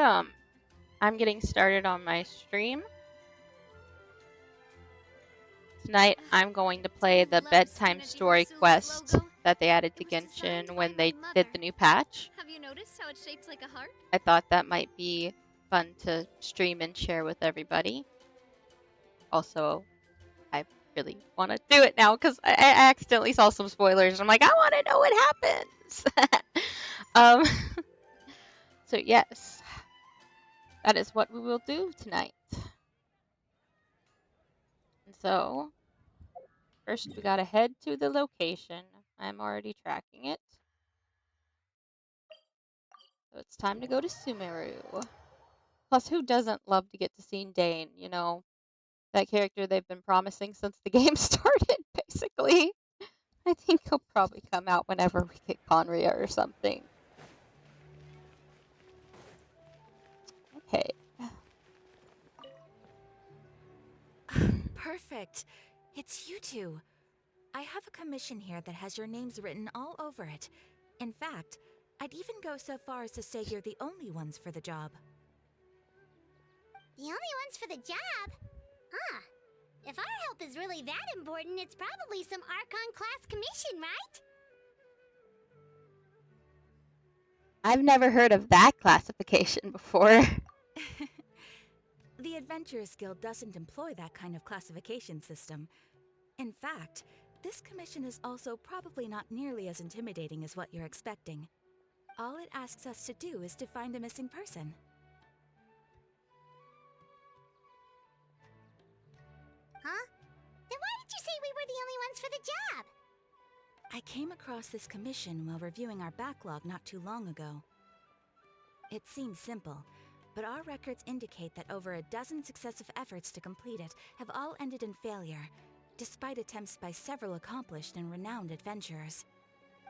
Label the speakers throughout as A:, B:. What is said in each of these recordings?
A: I'm getting started on my stream. Tonight, I'm going to play the Bedtime story quest that they added to Genshin when they did the new patch.
B: Have you noticed how it's shaped like a heart?
A: I thought that might be fun to stream and share with everybody. Also, I really want to do it now because I accidentally saw some spoilers. I'm like, I want to know what happens. So yes, that is what we will do tonight. And so, first we gotta head to the location. I'm already tracking it. So it's time to go to Sumeru. Plus, who doesn't love to get to see Dane? You know, that character they've been promising since the game started, basically. I think he'll probably come out whenever we get Conria or something. Okay.
C: Perfect. It's you two. I have a commission here that has your names written all over it. In fact, I'd even go so far as to say you're the only ones for the job.
D: The only ones for the job? Huh. If our help is really that important, it's probably some Archon class commission, right?
A: I've never heard of that classification before.
C: The Adventurers Guild doesn't employ that kind of classification system. In fact, this commission is also probably not nearly as intimidating as what you're expecting. All it asks us to do is to find a missing person.
D: Huh? Then why did you say we were the only ones for the job?
C: I came across this commission while reviewing our backlog not too long ago. It seems simple, but our records indicate that over a dozen successive efforts to complete it have all ended in failure, despite attempts by several accomplished and renowned adventurers.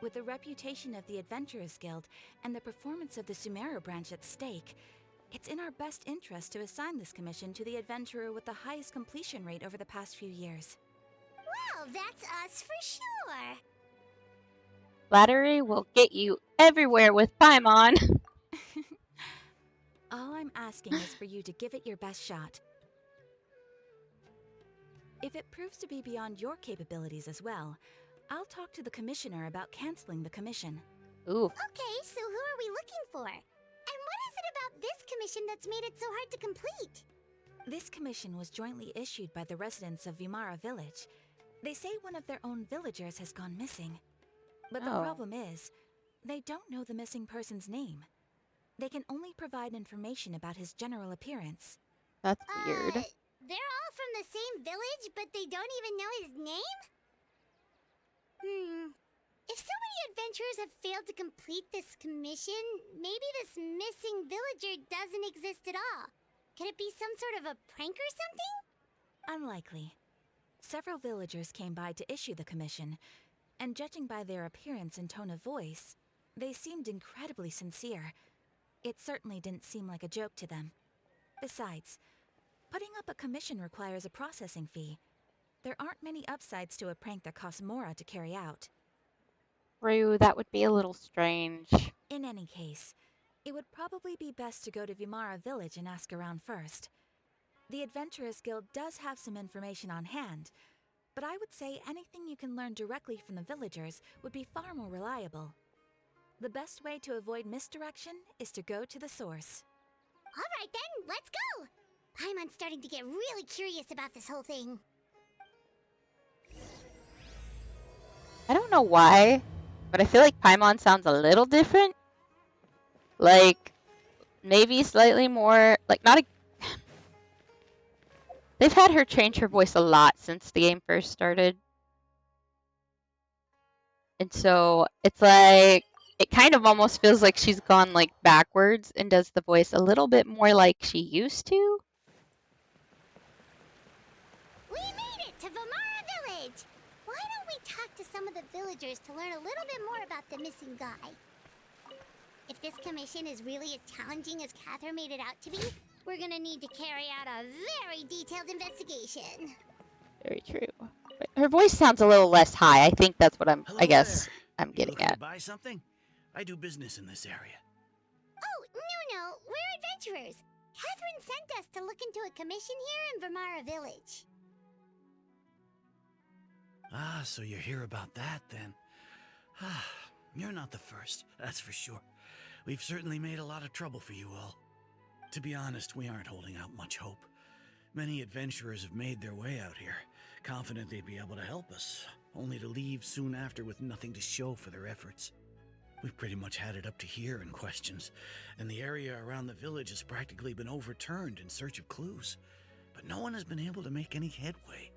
C: With the reputation of the Adventurers Guild and the performance of the Sumeru branch at stake, it's in our best interest to assign this commission to the adventurer with the highest completion rate over the past few years.
D: Well, that's us for sure.
A: Flattery will get you everywhere with Paimon.
C: All I'm asking is for you to give it your best shot. If it proves to be beyond your capabilities as well, I'll talk to the commissioner about canceling the commission.
A: Ooh.
D: Okay, so who are we looking for? And what is it about this commission that's made it so hard to complete?
C: This commission was jointly issued by the residents of Vimara Village. They say one of their own villagers has gone missing. But the problem is, they don't know the missing person's name. They can only provide information about his general appearance.
A: That's weird.
D: They're all from the same village, but they don't even know his name? If so many adventurers have failed to complete this commission, maybe this missing villager doesn't exist at all. Could it be some sort of a prank or something?
C: Unlikely. Several villagers came by to issue the commission, and judging by their appearance and tone of voice, they seemed incredibly sincere. It certainly didn't seem like a joke to them. Besides, putting up a commission requires a processing fee. There aren't many upsides to a prank that costs Mora to carry out.
A: Rue, that would be a little strange.
C: In any case, it would probably be best to go to Vimara Village and ask around first. The Adventurers Guild does have some information on hand, but I would say anything you can learn directly from the villagers would be far more reliable. The best way to avoid misdirection is to go to the source.
D: Alright then, let's go! Paimon's starting to get really curious about this whole thing.
A: I don't know why, but I feel like Paimon sounds a little different. Like, maybe slightly more, like, not a... They've had her change her voice a lot since the game first started. And so, it's like, it kind of almost feels like she's gone, like, backwards and does the voice a little bit more like she used to.
D: We made it to Vimara Village! Why don't we talk to some of the villagers to learn a little bit more about the missing guy? If this commission is really as challenging as Catherine made it out to be, we're gonna need to carry out a very detailed investigation.
A: Very true. But her voice sounds a little less high. I think that's what
E: Hello
A: I guess
E: there.
A: I'm
E: You
A: getting
E: looking
A: at.
E: to buy something? I do business in this area.
D: Oh, No, we're adventurers. Catherine sent us to look into a commission here in Vermara Village.
E: Ah, so you hear about that then. Ah, you're not the first, that's for sure. We've certainly made a lot of trouble for you all. To be honest, we aren't holding out much hope. Many adventurers have made their way out here, confident they'd be able to help us, only to leave soon after with nothing to show for their efforts. We've pretty much had it up to here in questions, and the area around the village has practically been overturned in search of clues, but no one has been able to make any headway.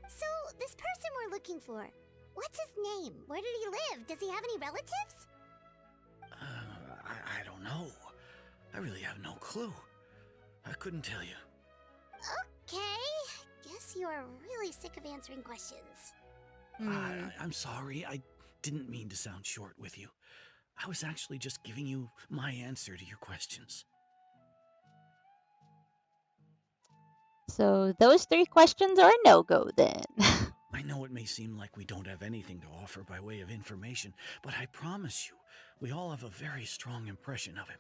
D: So, this person we're looking for, what's his name? Where did he live? Does he have any relatives?
E: I don't know. I really have no clue. I couldn't tell you.
D: Okay, guess you are really sick of answering questions.
E: I'm sorry, I didn't mean to sound short with you. I was actually just giving you my answer to your questions.
A: So those 3 questions are a no-go then.
E: I know it may seem like we don't have anything to offer by way of information, but I promise you, we all have a very strong impression of him.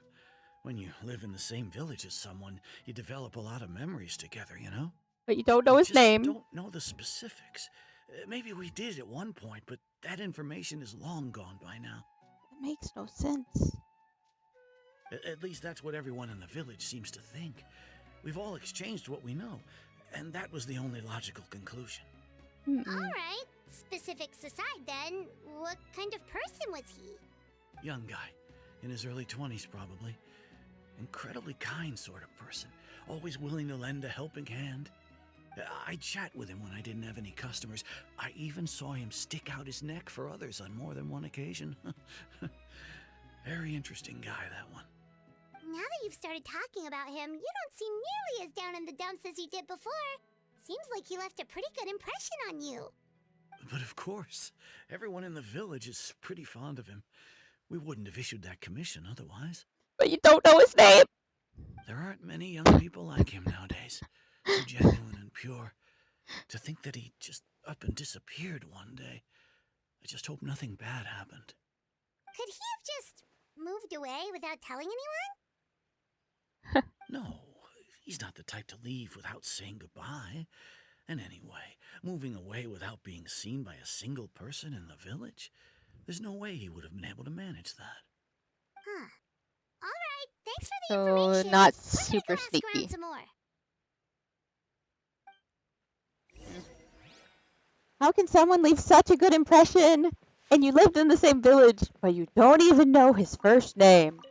E: When you live in the same village as someone, you develop a lot of memories together, you know?
A: But you don't know
E: We
A: his
E: just
A: name.
E: don't know the specifics. Maybe we did at one point, but that information is long gone by now.
A: It makes no sense.
E: At least that's what everyone in the village seems to think. We've all exchanged what we know, and that was the only logical conclusion.
D: Alright, specifics aside then, what kind of person was he?
E: Young guy, in his early 20s probably. Incredibly kind sort of person, always willing to lend a helping hand. I'd chat with him when I didn't have any customers. I even saw him stick out his neck for others on more than one occasion. Very interesting guy, that one.
D: Now that you've started talking about him, you don't seem nearly as down in the dumps as you did before. Seems like he left a pretty good impression on you.
E: But of course, everyone in the village is pretty fond of him. We wouldn't have issued that commission otherwise.
A: But you don't know his name.
E: There aren't many young people like him nowadays. So genuine and pure. To think that he just up and disappeared one day. I just hope nothing bad happened.
D: Could he have just moved away without telling anyone?
E: No, he's not the type to leave without saying goodbye. And anyway, moving away without being seen by a single person in the village, there's no way he would have been able to manage that.
D: Huh. Alright, thanks for the
A: So
D: information.
A: not
D: I'm gonna
A: super
D: go ask around
A: sneaky.
D: some more.
A: How can someone leave such a good impression and you lived in the same village, but you don't even know his first name?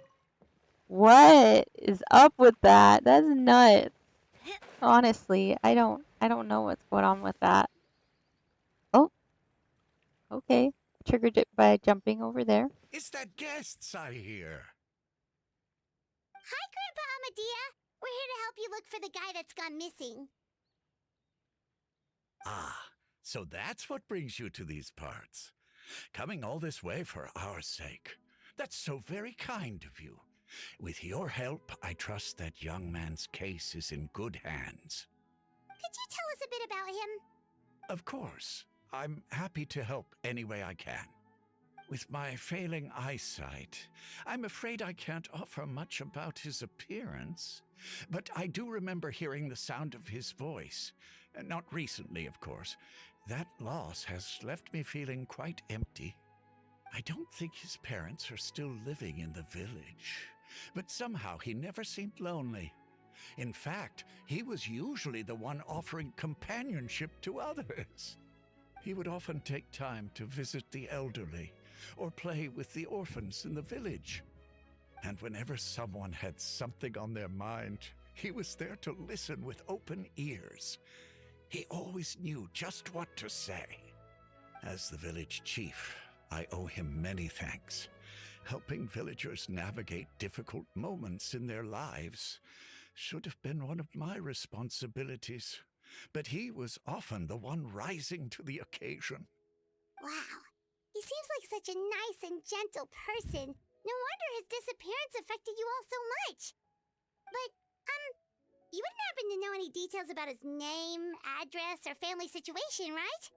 A: What is up with that? That's nuts. Honestly, I don't know what's going on with that. Oh, okay. Triggered it by jumping over there.
F: It's the guests I hear.
D: Hi, Grandpa Amadea. We're here to help you look for the guy that's gone missing.
F: Ah, so that's what brings you to these parts. Coming all this way for our sake. That's so very kind of you. With your help, I trust that young man's case is in good hands.
D: Could you tell us a bit about him?
F: Of course, I'm happy to help any way I can. With my failing eyesight, I'm afraid I can't offer much about his appearance. But I do remember hearing the sound of his voice. Not recently, of course. That loss has left me feeling quite empty. I don't think his parents are still living in the village. But somehow he never seemed lonely. In fact, he was usually the one offering companionship to others. He would often take time to visit the elderly or play with the orphans in the village. And whenever someone had something on their mind, he was there to listen with open ears. He always knew just what to say. As the village chief, I owe him many thanks. Helping villagers navigate difficult moments in their lives should have been one of my responsibilities. But he was often the one rising to the occasion.
D: Wow. He seems like such a nice and gentle person. No wonder his disappearance affected you all so much. But, you wouldn't happen to know any details about his name, address, or family situation, right?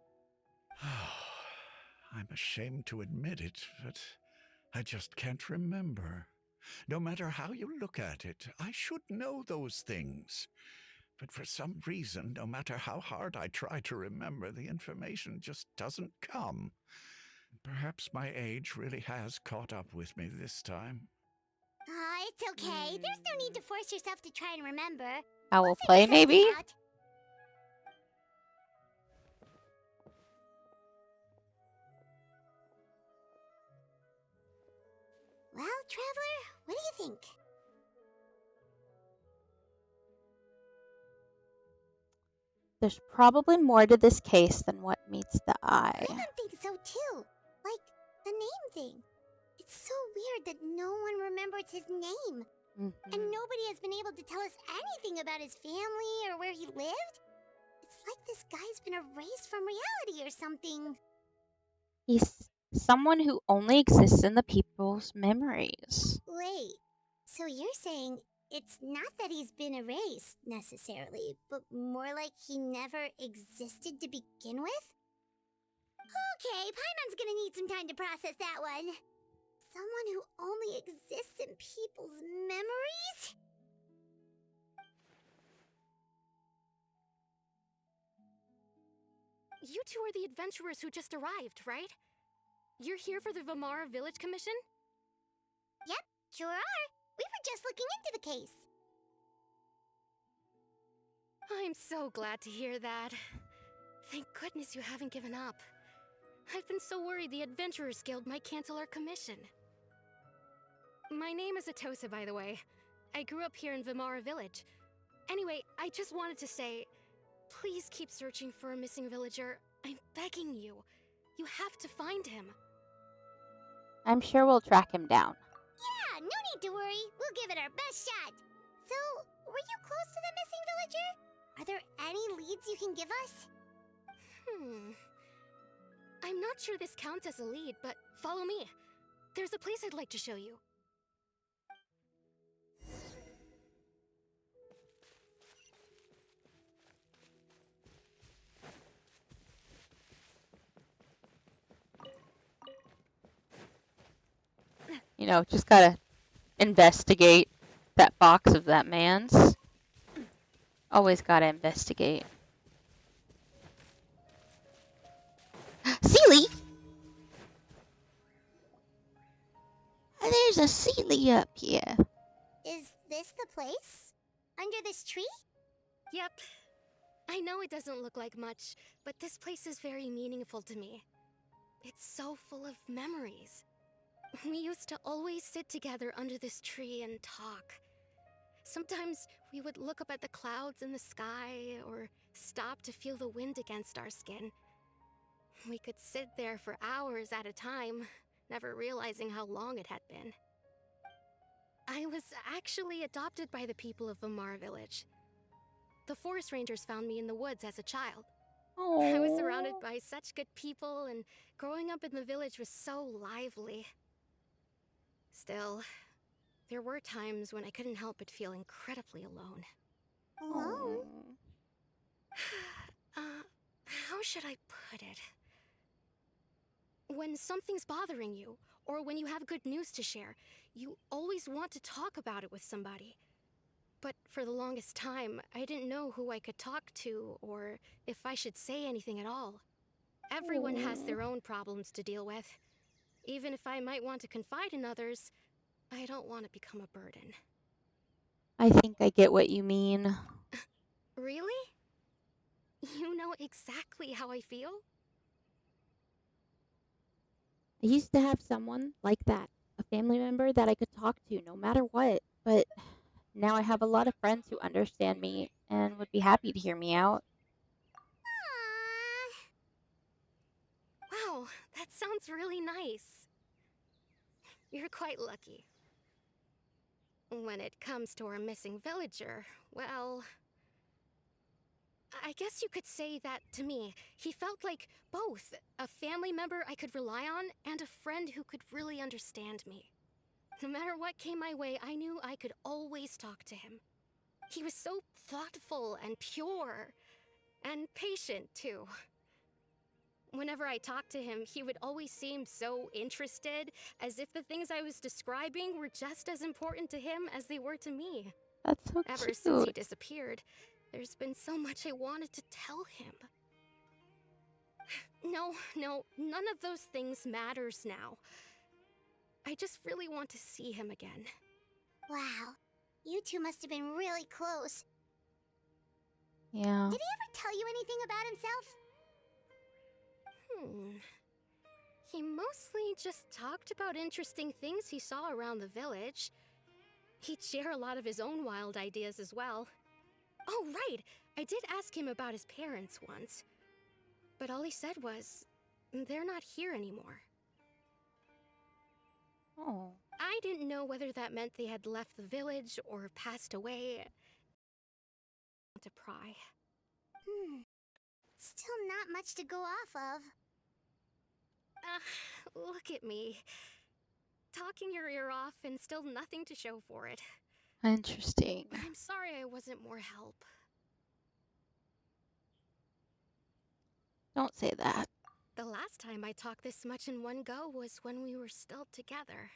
F: I'm ashamed to admit it, but I just can't remember. No matter how you look at it, I should know those things. But for some reason, no matter how hard I try to remember, the information just doesn't come. Perhaps my age really has caught up with me this time.
D: It's okay. There's no need to force yourself to try and remember.
A: Owl
D: We'll
A: play,
D: figure something
A: maybe?
D: out. Well, Traveler, what do you think?
A: There's probably more to this case than what meets the
D: I
A: eye.
D: don't think so too. Like, the name thing. It's so weird that no one remembers his name. And nobody has been able to tell us anything about his family or where he lived. It's like this guy's been erased from reality or something.
A: He's someone who only exists in the people's memories.
D: Wait, so you're saying it's not that he's been erased, necessarily, but more like he never existed to begin with? Okay, Paimon's gonna need some time to process that one. Someone who only exists in people's memories?
B: You two are the adventurers who just arrived, right? You're here for the Vamara Village Commission?
D: Yep, sure are. We were just looking into the case.
B: I'm so glad to hear that. Thank goodness you haven't given up. I've been so worried the Adventurers Guild might cancel our commission. My name is Atosa, by the way. I grew up here in Vamara Village. Anyway, I just wanted to say, please keep searching for a missing villager. I'm begging you. You have to find him.
A: I'm sure we'll track him down.
D: Yeah, no need to worry. We'll give it our best shot. So, were you close to the missing villager? Are there any leads you can give us?
B: I'm not sure this counts as a lead, but follow me. There's a place I'd like to show you.
A: You know, just gotta investigate that box of that man's. Always gotta investigate. Sealy! There's a Sealy up here.
D: Is this the place? Under this tree?
B: Yep. I know it doesn't look like much, but this place is very meaningful to me. It's so full of memories. We used to always sit together under this tree and talk. Sometimes we would look up at the clouds in the sky or stop to feel the wind against our skin. We could sit there for hours at a time, never realizing how long it had been. I was actually adopted by the people of Vamara Village. The forest rangers found me in the woods as a child. I was surrounded by such good people, and growing up in the village was so lively. Still, there were times when I couldn't help but feel incredibly alone.
D: Alone?
B: How should I put it? When something's bothering you, or when you have good news to share, you always want to talk about it with somebody. But for the longest time, I didn't know who I could talk to, or if I should say anything at all. Everyone has their own problems to deal with. Even if I might want to confide in others, I don't want to become a burden.
A: I think I get what you mean.
B: Really? You know exactly how I feel?
A: I used to have someone like that, a family member that I could talk to no matter what, but now I have a lot of friends who understand me and would be happy to hear me out.
B: Wow, that sounds really nice. You're quite lucky. When it comes to our missing villager, well, I guess you could say that to me. He felt like both a family member I could rely on and a friend who could really understand me. No matter what came my way, I knew I could always talk to him. He was so thoughtful and pure, and patient too. Whenever I talked to him, he would always seem so interested, as if the things I was describing were just as important to him as they were to me.
A: That's so
B: Ever since he
A: cute.
B: disappeared, there's been so much I wanted to tell him. No, none of those things matters now. I just really want to see him again.
D: Wow. You two must have been really close.
A: Yeah.
D: Did he ever tell you anything about himself?
B: He mostly just talked about interesting things he saw around the village. He'd share a lot of his own wild ideas as well. Oh, right! I did ask him about his parents once. But all he said was, they're not here anymore.
A: Oh.
B: I didn't know whether that meant they had left the village or passed away. To pry.
D: Still not much to go off of.
B: Look at me. Talking your ear off and still nothing to show for it.
A: Interesting.
B: I'm sorry I wasn't more help.
A: Don't say that.
B: The last time I talked this much in one go was when we were still together.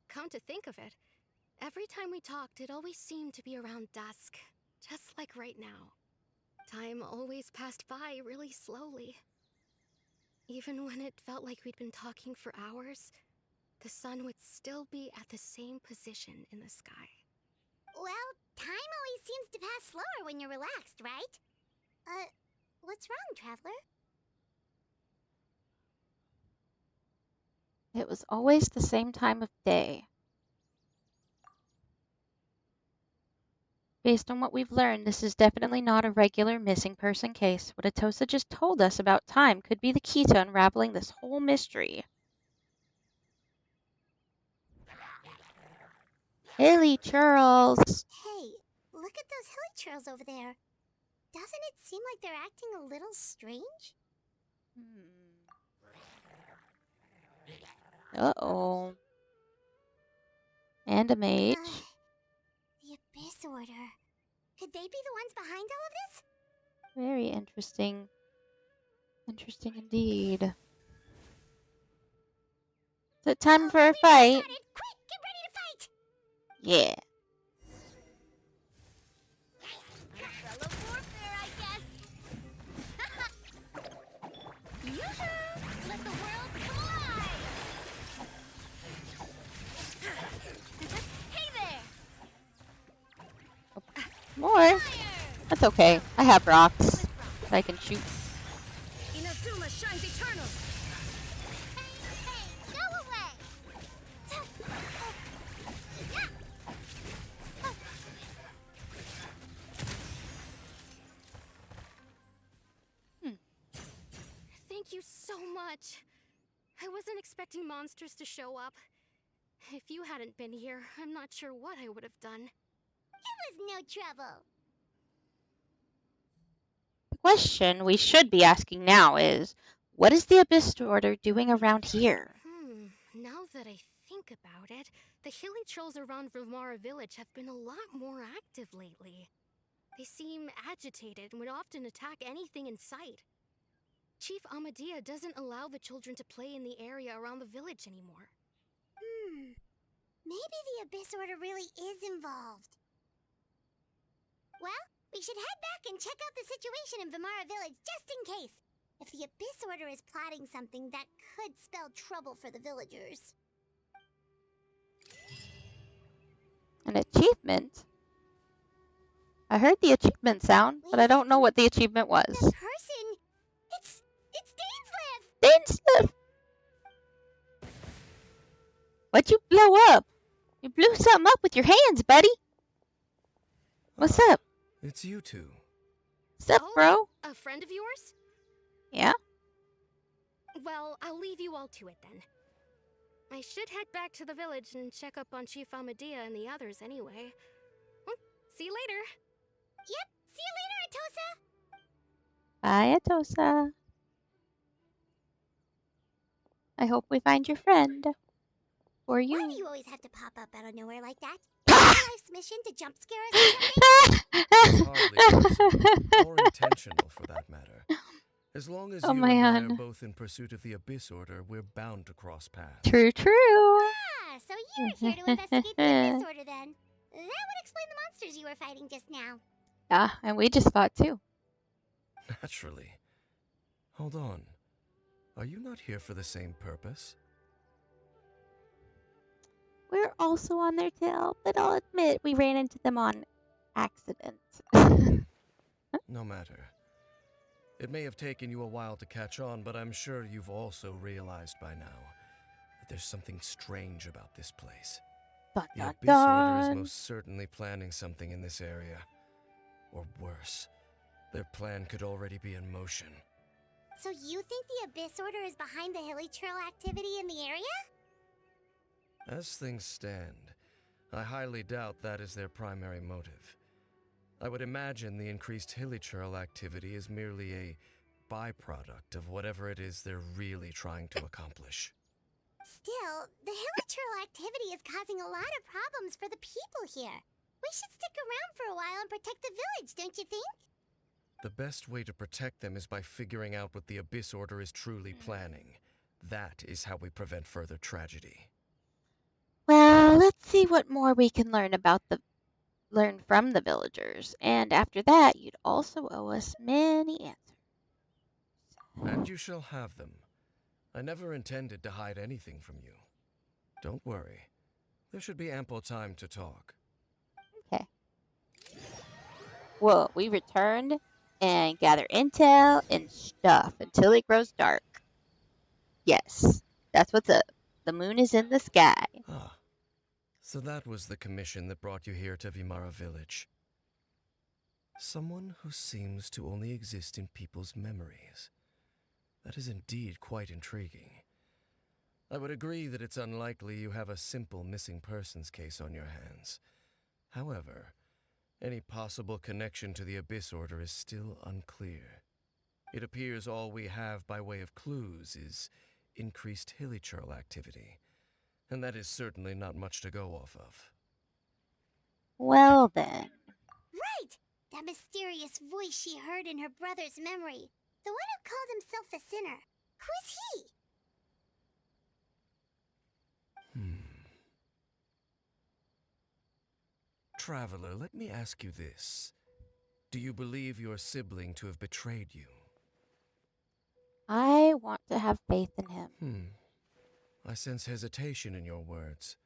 B: Come to think of it, every time we talked, it always seemed to be around dusk, just like right now. Time always passed by really slowly. Even when it felt like we'd been talking for hours, the sun would still be at the same position in the sky.
D: Well, time always seems to pass slower when you're relaxed, right? What's wrong, Traveler?
A: It was always the same time of day. Based on what we've learned, this is definitely not a regular missing person case. What Atosa just told us about time could be the key to unraveling this whole mystery. Hilly churls!
D: Hey, look at those hilly churls over there. Doesn't it seem like they're acting a little strange?
A: Uh-oh. And a mage.
D: The Abyss Order. Could they be the ones behind all of this?
A: Very interesting. Interesting indeed. Is it time for a fight?
D: Quick, get ready to fight!
A: Yeah.
D: Fellow warfare, I guess. Yoo-hoo! Let the world collide! Hey there!
A: More? That's okay. I have rocks that I can shoot.
B: Inazuma shines eternal!
D: Hey, go away!
B: Thank you so much. I wasn't expecting monsters to show up. If you hadn't been here, I'm not sure what I would have done.
D: It was no trouble.
A: The question we should be asking now is, what is the Abyss Order doing around here?
B: Now that I think about it, the hilly trolls around Vimara village have been a lot more active lately. They seem agitated and would often attack anything in sight. Chief Amadea doesn't allow the children to play in the area around the village anymore.
D: Maybe the Abyss Order really is involved. Well, we should head back and check out the situation in Vimara village just in case. If the Abyss Order is plotting something that could spell trouble for the villagers.
A: An achievement? I heard the achievement sound, but I don't know what the achievement was.
D: The person... It's Dainsliff!
A: Dainsliff! What'd you blow up? You blew something up with your hands, buddy. What's up?
G: It's you two.
A: What's up, bro?
B: A friend of yours?
A: Yeah?
B: Well, I'll leave you all to it then. I should head back to the village and check up on Chief Amadea and the others anyway. Well, see you later.
D: Yep, see you later, Atosa!
A: Bye, Atosa. I hope we find your friend. Or you.
D: Why do you always have to pop up out of nowhere like that? Is your life's mission to jump scare us or something?
G: It's hardly personal, or intentional for that matter. As long as
A: Oh
G: you and I are
A: man.
G: both in pursuit of the Abyss Order, we're bound to cross paths.
A: True, true.
D: Ah, so you're here to investigate the Abyss Order then. That would explain the monsters you were fighting just now.
A: Yeah, and we just fought too.
G: Naturally. Hold on. Are you not here for the same purpose?
A: We're also on their tail, but I'll admit we ran into them on accident.
G: No matter. It may have taken you a while to catch on, but I'm sure you've also realized by now that there's something strange about this place.
A: Dun,
G: The
A: dun,
G: Abyss Order is
A: dun.
G: most certainly planning something in this area. Or worse, their plan could already be in motion.
D: So you think the Abyss Order is behind the hilly trail activity in the area?
G: As things stand, I highly doubt that is their primary motive. I would imagine the increased hilly trail activity is merely a byproduct of whatever it is they're really trying to accomplish.
D: Still, the hilly trail activity is causing a lot of problems for the people here. We should stick around for a while and protect the village, don't you think?
G: The best way to protect them is by figuring out what the Abyss Order is truly planning. That is how we prevent further tragedy.
A: Well, let's see what more we can learn from the villagers. And after that, you'd also owe us many answers.
G: And you shall have them. I never intended to hide anything from you. Don't worry. There should be ample time to talk.
A: Okay. Well, we returned and gather intel and stuff until it grows dark. Yes, that's what's up. The moon is in the sky.
G: Ah, so that was the commission that brought you here to Vimara Village. Someone who seems to only exist in people's memories. That is indeed quite intriguing. I would agree that it's unlikely you have a simple missing persons case on your hands. However, any possible connection to the Abyss Order is still unclear. It appears all we have by way of clues is increased hilly trail activity, and that is certainly not much to go off of.
A: Well then.
D: Right! That mysterious voice she heard in her brother's memory. The one who called himself the sinner. Who is he?
G: Traveler, let me ask you this. Do you believe your sibling to have betrayed you?
A: I want to have faith in him.
G: I sense hesitation in your words.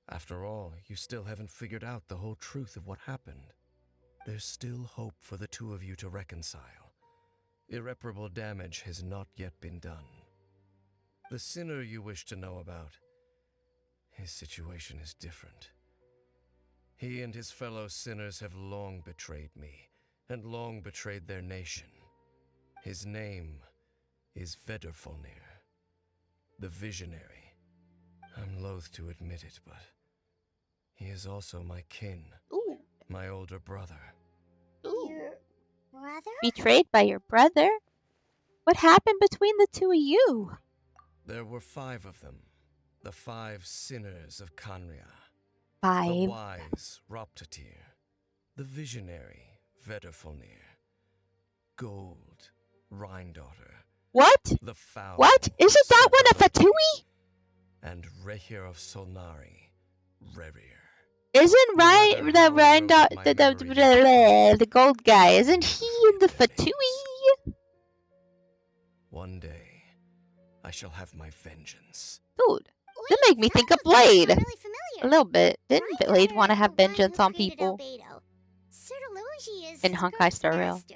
G: After all, you still haven't figured out the whole truth of what happened. There's still hope for the two of you to reconcile. Irreparable damage has not yet been done. The sinner you wish to know about, his situation is different. He and his fellow sinners have long betrayed me, and long betrayed their nation. His name is Vedderfolnir, the Visionary. I'm loath to admit it, but he is also my kin,
A: Ooh.
G: my older brother.
A: Ooh.
D: Your brother?
A: Betrayed by your brother? What happened between the two of you?
G: There were 5 of them, the 5 sinners of Kanria. The
A: 5.
G: wise Roptatir, the visionary Vedderfolnir, Gold Rhindaughter,
A: What?
G: the foul
A: What? Isn't that one a
G: Silverloki,
A: Fatui?
G: and Rehir of Solnari, Rerir.
A: Isn't
G: No
A: right
G: matter
A: the
G: how
A: Rand
G: eroded my memory may become,
A: the gold guy? Isn't he in the
G: forget things.
A: Fatui?
G: One day, I shall have my vengeance.
A: Dude, that
D: Wait,
A: make me
D: some
A: think
D: of
A: of
D: those names
A: Blade.
D: sound really
A: A
D: familiar.
A: little bit. Didn't Blade want to
D: is
A: have
D: the one
A: vengeance
D: who
A: on
D: created
A: people?
D: Albedo. Sertology is
A: In Honkai
D: Skirt's
A: Star Rail.
D: master.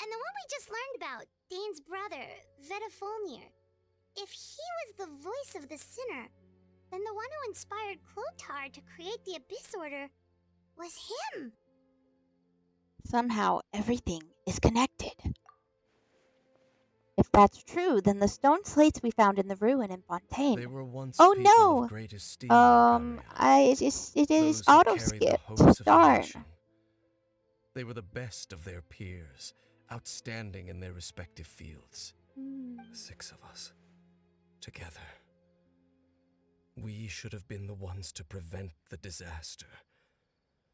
D: And the one we just learned about, Dane's brother, Vedderfolnir. If he was the voice of the sinner, then the one who inspired Clotar to create the Abyss Order was him.
A: Somehow everything is connected. If that's true, then the stone slates we found in the ruin in
G: They
A: Fontaine.
G: were once
A: Oh
G: people
A: no!
G: of great esteem in Kanria.
A: It is
G: Those who
A: auto
G: carried the
A: skipped.
G: hopes of the
A: Darn.
G: nation. They were the best of their peers, outstanding in their respective fields. The 6 of us, together. We should have been the ones to prevent the disaster.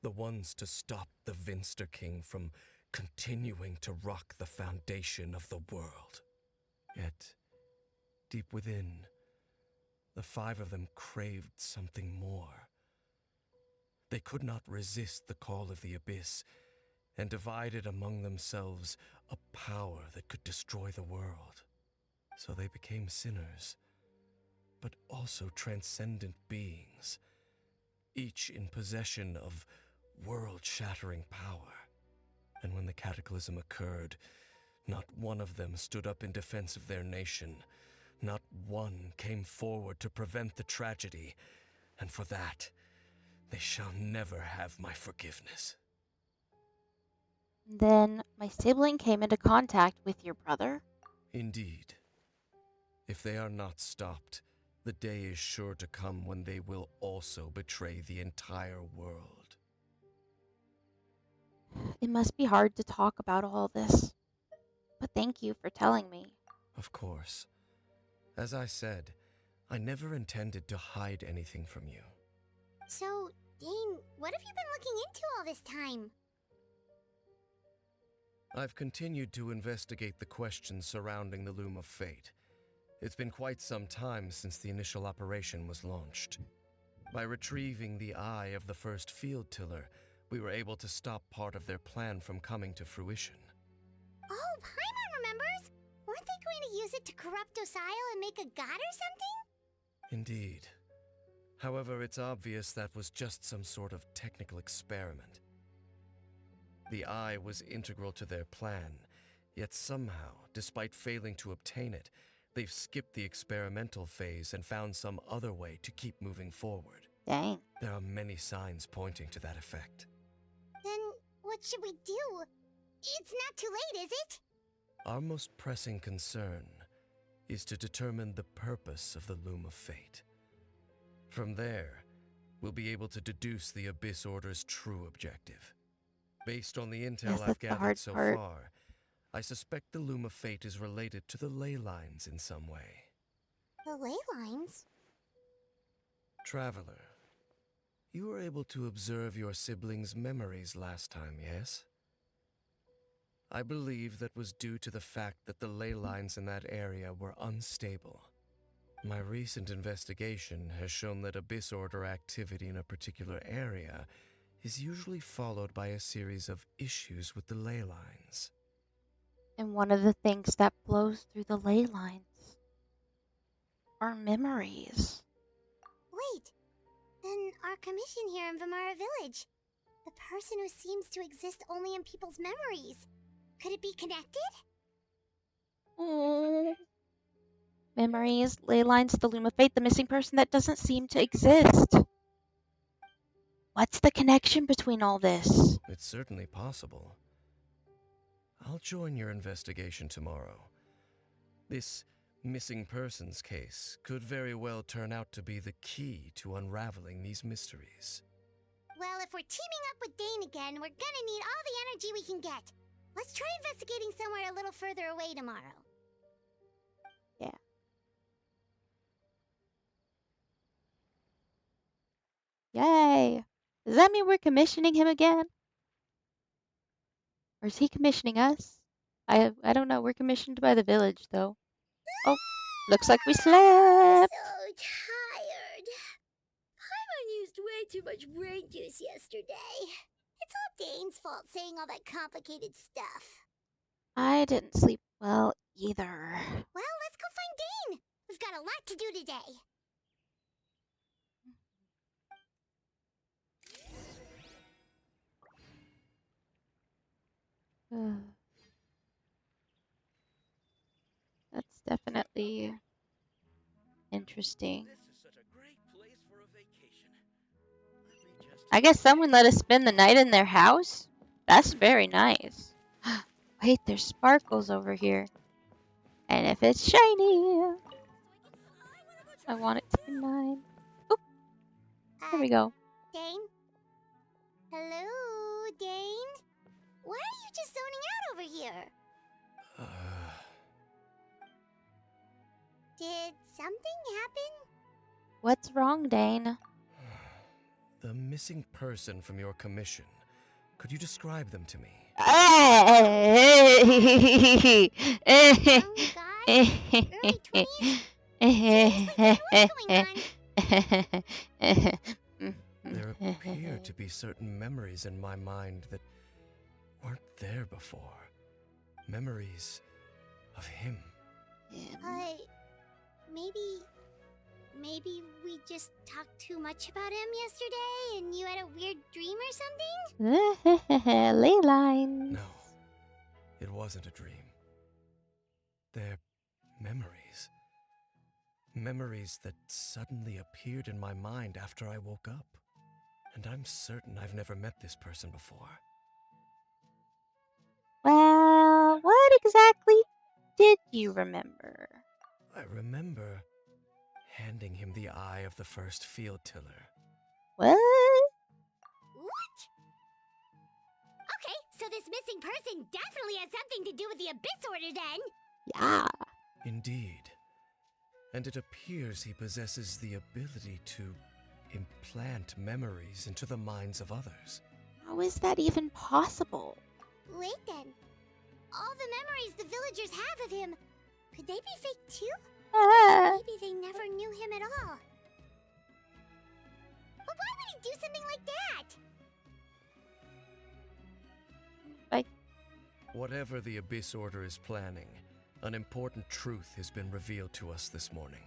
G: The ones to stop the Vinster King from continuing to rock the foundation of the world. Yet, deep within, the five of them craved something more. They could not resist the call of the abyss, and divided among themselves a power that could destroy the world. So they became sinners, but also transcendent beings, each in possession of world-shattering power. And when the cataclysm occurred, not one of them stood up in defense of their nation. Not one came forward to prevent the tragedy, and for that, they shall never have my forgiveness.
A: Then my sibling came into contact with your brother?
G: Indeed. If they are not stopped, the day is sure to come when they will also betray the entire world.
A: It must be hard to talk about all this. But thank you for telling me.
G: Of course. As I said, I never intended to hide anything from you.
D: So, Dane, what have you been looking into all this time?
G: I've continued to investigate the questions surrounding the Loom of Fate. It's been quite some time since the initial operation was launched. By retrieving the eye of the first field tiller, we were able to stop part of their plan from coming to fruition.
D: Oh, Paimon remembers! Weren't they going to use it to corrupt Osile and make a god or something?
G: Indeed. However, it's obvious that was just some sort of technical experiment. The eye was integral to their plan, yet somehow, despite failing to obtain it, they've skipped the experimental phase and found some other way to keep moving forward.
A: Dang.
G: There are many signs pointing to that effect.
D: Then, what should we do? It's not too late, is it?
G: Our most pressing concern is to determine the purpose of the Loom of Fate. From there, we'll be able to deduce the Abyss Order's true objective. Based on the intel
A: Yes,
G: I've
A: that's the
G: gathered
A: hard
G: so
A: part.
G: far, I suspect the Loom of Fate is related to the ley lines in some way.
D: The ley lines?
G: Traveler, you were able to observe your siblings' memories last time, yes? I believe that was due to the fact that the ley lines in that area were unstable. My recent investigation has shown that Abyss Order activity in a particular area is usually followed by a series of issues with the ley lines.
A: And one of the things that flows through the ley lines are memories.
D: Wait, then our commission here in Vimara Village. The person who seems to exist only in people's memories. Could it be connected?
A: Oh. Memories, ley lines, the Loom of Fate, the missing person that doesn't seem to exist. What's the connection between all this?
G: It's certainly possible. I'll join your investigation tomorrow. This missing persons case could very well turn out to be the key to unraveling these mysteries.
D: Well, if we're teaming up with Dane again, we're gonna need all the energy we can get. Let's try investigating somewhere a little further away tomorrow.
A: Yeah. Yay! Does that mean we're commissioning him again? Or is he commissioning us? I don't know. We're commissioned by the village, though. Oh, looks like we slept.
D: So tired. Paimon used way too much brain juice yesterday. It's all Dane's fault saying all that complicated stuff.
A: I didn't sleep well either.
D: Well, let's go find Dane. We've got a lot to do today.
A: That's definitely interesting.
E: This is such a great place for a vacation. Let me just
A: I guess someone let us spend the night in their house? That's very nice. Wait, there's sparkles over here. And if it's shiny, I want it to be mine. Oop, there we go.
D: Dane? Hello, Dane? Why are you just zoning out over here? Did something happen?
A: What's wrong, Dane?
G: The missing person from your commission. Could you describe them to me?
D: Young guy? Early 20s? Seriously, what's going on?
G: There appear to be certain memories in my mind that weren't there before. Memories of him.
D: Maybe we just talked too much about him yesterday and you had a weird dream or something?
A: Ley lines.
G: No, it wasn't a dream. They're memories. Memories that suddenly appeared in my mind after I woke up. And I'm certain I've never met this person before.
A: Well, what exactly did you remember?
G: I remember handing him the eye of the first field tiller.
A: What?
D: What? Okay, so this missing person definitely has something to do with the Abyss Order then.
A: Yeah.
G: Indeed. And it appears he possesses the ability to implant memories into the minds of others.
A: How is that even possible?
D: Wait then. All the memories the villagers have of him, could they be fake too? Maybe they never knew him at all. But why would he do something like that?
G: Whatever the Abyss Order is planning, an important truth has been revealed to us this morning.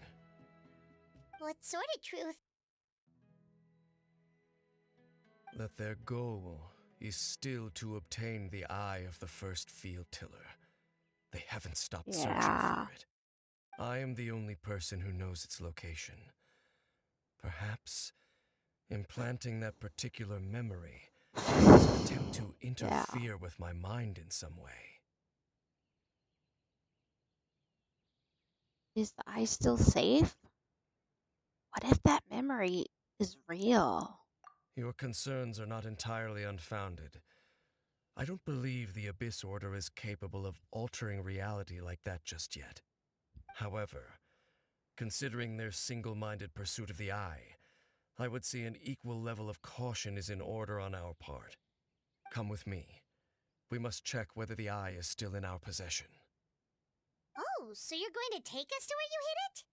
D: What sort of truth?
G: That their goal is still to obtain the eye of the first field tiller. They haven't stopped searching for it. I am the only person who knows its location. Perhaps implanting that particular memory was an attempt to interfere with my mind in some way.
A: Is the eye still safe? What if that memory is real?
G: Your concerns are not entirely unfounded. I don't believe the Abyss Order is capable of altering reality like that just yet. However, considering their single-minded pursuit of the eye, I would say an equal level of caution is in order on our part. Come with me. We must check whether the eye is still in our possession.
D: Oh, so you're going to take us to where you hid it?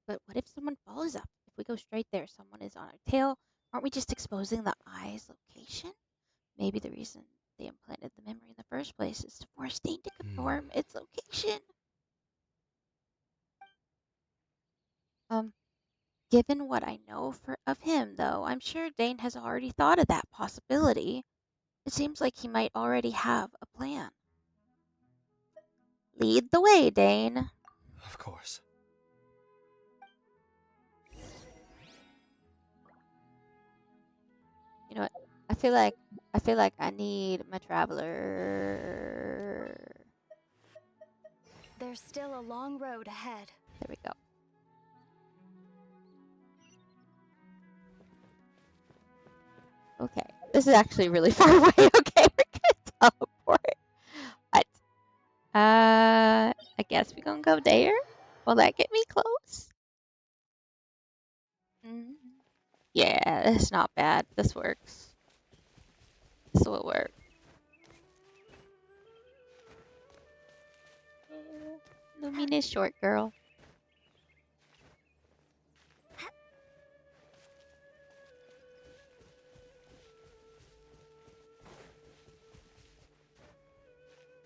A: But what if someone follows up? If we go straight there, someone is on our tail. Aren't we just exposing the eye's location? Maybe the reason they implanted the memory in the first place is to force Dane to confirm its location. Given what I know of him, though, I'm sure Dane has already thought of that possibility. It seems like he might already have a plan. Lead the way, Dane.
G: Of course.
A: You know what? I feel like I need my traveler.
B: There's still a long road ahead.
A: There we go. Okay, this is actually really far away. Okay, we're gonna teleport. What? I guess we're gonna go there. Will that get me close? Yeah, it's not bad. This works. This will work. Lumina's short girl.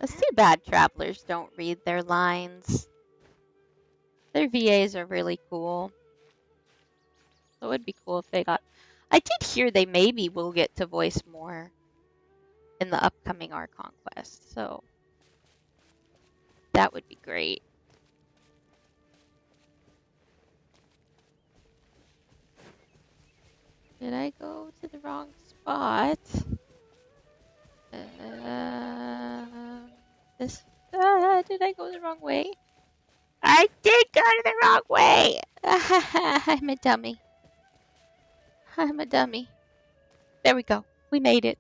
A: It's too bad travelers don't read their lines. Their VAs are really cool. So it would be cool if they got... I did hear they maybe will get to voice more in the upcoming Archon quest, so that would be great. Did I go to the wrong spot? Did I go the wrong way? I did go to the wrong way! I'm a dummy. I'm a dummy. There we go. We made it.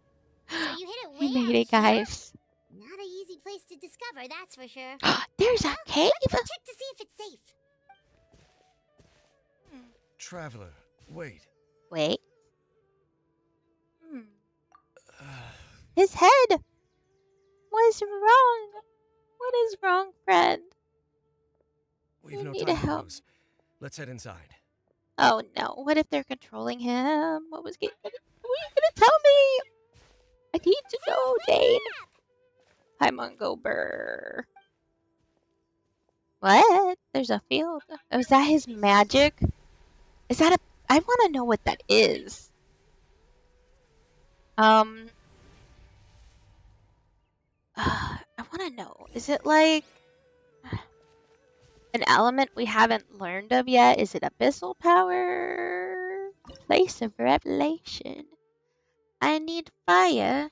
D: So you hit it way
A: We made
D: out
A: it, guys.
D: here? Not an easy place to discover, that's for sure.
A: There's a cave?
D: Let's go check to see if it's safe.
G: Traveler, wait.
A: Wait. his head? What is wrong? What is wrong, friend?
G: We've
A: You
G: no
A: need
G: time to
A: help.
G: lose. Let's head inside.
A: Oh no, what if they're controlling him? What are you gonna tell me? I need to know, Dane. Hi, Mungober. What? There's a field. Oh, is that his magic? Is that a... I want to know what that is. I want to know. Is it like an element we haven't learned of yet? Is it abyssal power? Place of revelation. I need fire.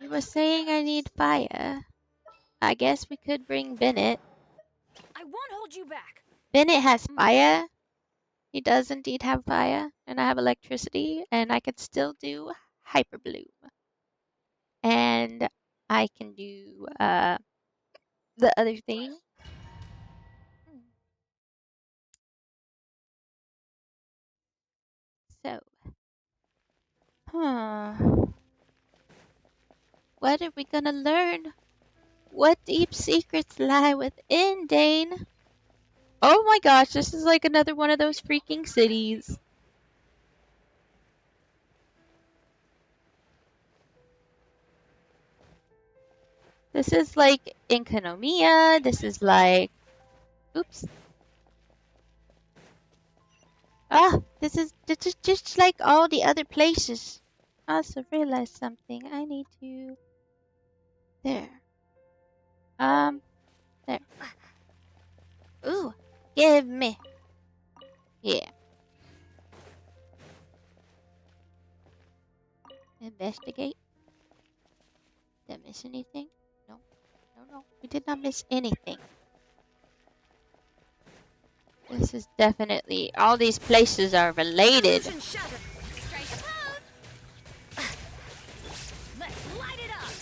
A: You were saying I need fire. I guess we could bring Bennett.
C: I won't hold you back.
A: Bennett has fire. He does indeed have fire, and I have electricity, and I can still do hyper bloom. And I can do the other thing. So, what are we gonna learn? What deep secrets lie within, Dane? Oh my gosh, this is like another one of those freaking cities. This is like Inkonomiya. This is like... Oops. Ah, this is just like all the other places. I also realized something. I need to... There. There. Ooh, give me. Yeah. Investigate. Did I miss anything? No. No. We did not miss anything. This is definitely... All these places are related.
C: Illusion shattered. Strike a pose. Let's light it up.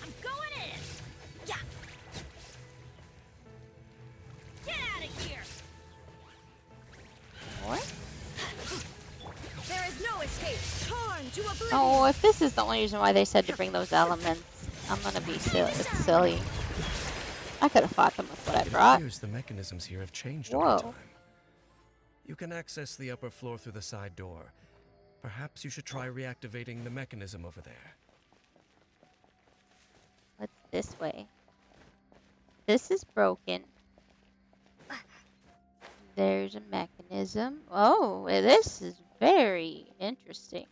C: I'm going in. Yeah. Get out of here.
A: What?
C: There is no escape. Torn to oblivion.
A: Oh, if this is the only reason why they said to bring those elements, I'm gonna be silly. I could have fought them with what I
G: It
A: brought.
G: appears the mechanisms here have changed
A: Whoa.
G: over time. You can access the upper floor through the side door. Perhaps you should try reactivating the mechanism over there.
A: What's this way? This is broken. There's a mechanism. Oh, this is very interesting.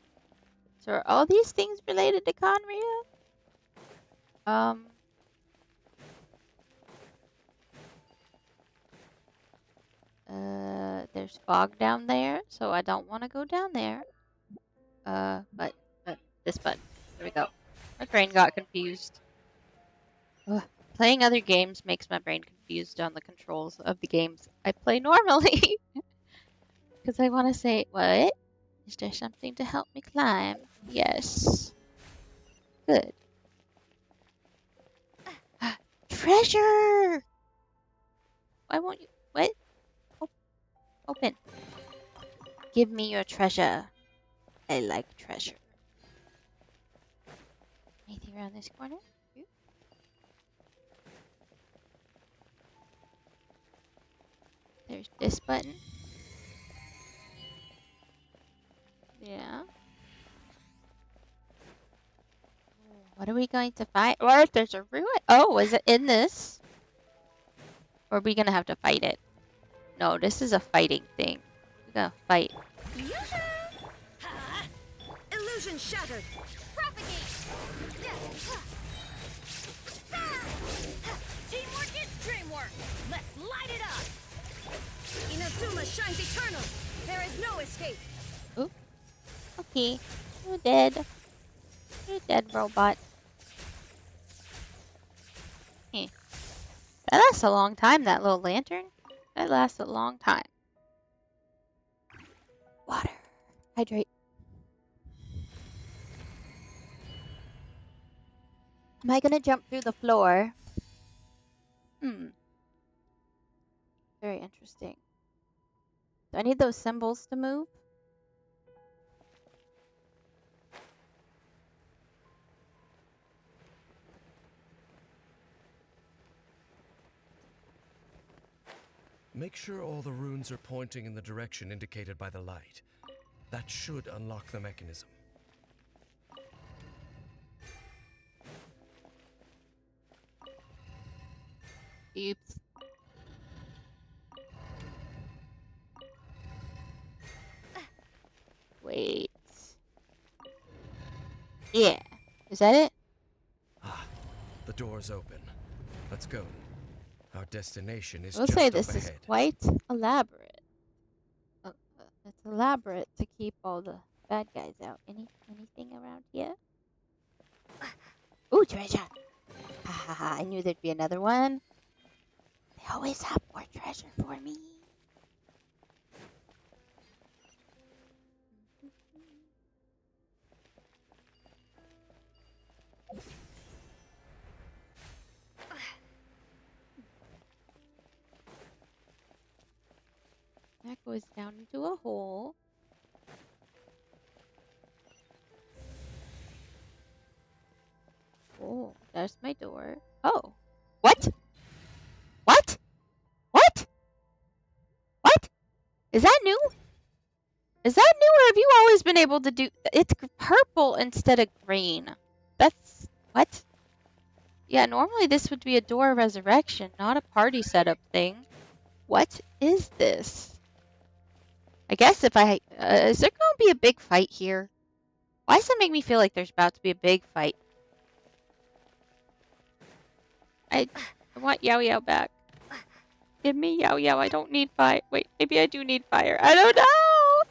A: So are all these things related to Conria? There's fog down there, so I don't want to go down there. But this button. There we go. My brain got confused. Ugh. Playing other games makes my brain confused on the controls of the games I play normally. Because I want to say, what? Is there something to help me climb? Yes. Good. Treasure! Why won't you? What? Open. Give me your treasure. I like treasure. Anything around this corner? There's this button. Yeah. What are we going to find? What? There's a ruin. Oh, is it in this? Or are we gonna have to fight it? No, this is a fighting thing. We're gonna fight.
C: Illusion shattered. Propagate. Teamwork is dreamwork. Let's light it up. Inazuma shines eternal. There is no escape.
A: Oop. Okay. You're dead. You're dead, robot. Eh. That lasts a long time, that little lantern. That lasts a long time. Water. Hydrate. Am I gonna jump through the floor? Very interesting. Do I need those symbols to move?
G: Make sure all the runes are pointing in the direction indicated by the light. That should unlock the mechanism.
A: Oops. Wait. Yeah. Is that it?
G: Ah, the door's open. Let's go. Our destination is
A: We'll
G: just
A: say
G: up
A: this is
G: ahead.
A: quite elaborate. It's elaborate to keep all the bad guys out. Anything around here? Ooh, treasure! Ha ha ha! I knew there'd be another one. They always have more treasure for me. That goes down into a hole. Oh, there's my door. Oh. What? What? What? What? Is that new? Is that new, or have you always been able to do... It's purple instead of green. That's... What? Yeah, normally this would be a door resurrection, not a party setup thing. What is this? I guess if I... is there going to be a big fight here? Why does that make me feel like there's about to be a big fight? I want Yao Yao back. Give me Yao Yao. I don't need fire. Wait, maybe I do need fire. I don't know.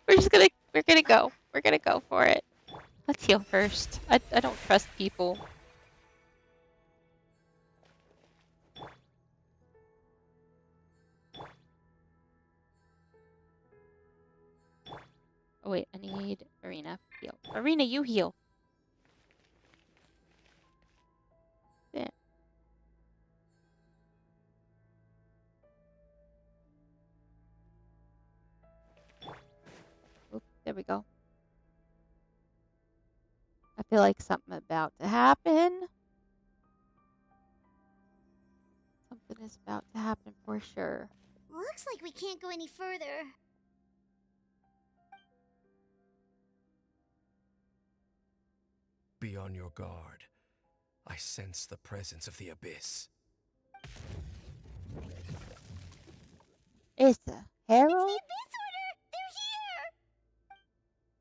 A: We're gonna go. We're gonna go for it. Let's heal first. I don't trust people. Oh wait, I need Arena. Heal. Arena, you heal. There. Oop, there we go. I feel like something about to happen. Something is about to happen for sure.
D: Looks like we can't go any further.
G: Be on your guard. I sense the presence of the abyss.
A: Is the Herald?
D: It's the Abyss Order! They're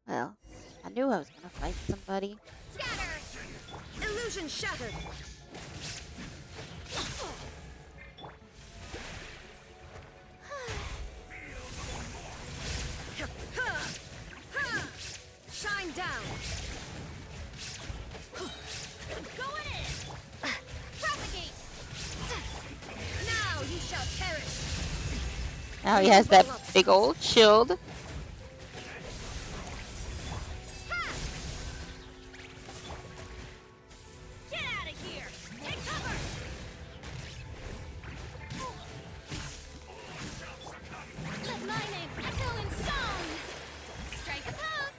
D: here!
A: Well, I knew I was gonna fight somebody.
B: Scatter! Illusion shattered! Shine down! Going in! Propagate! Now you shall perish!
A: Now he has that big old shield.
B: Get out of here! Take cover! Let my name echo in song! Strike a pose!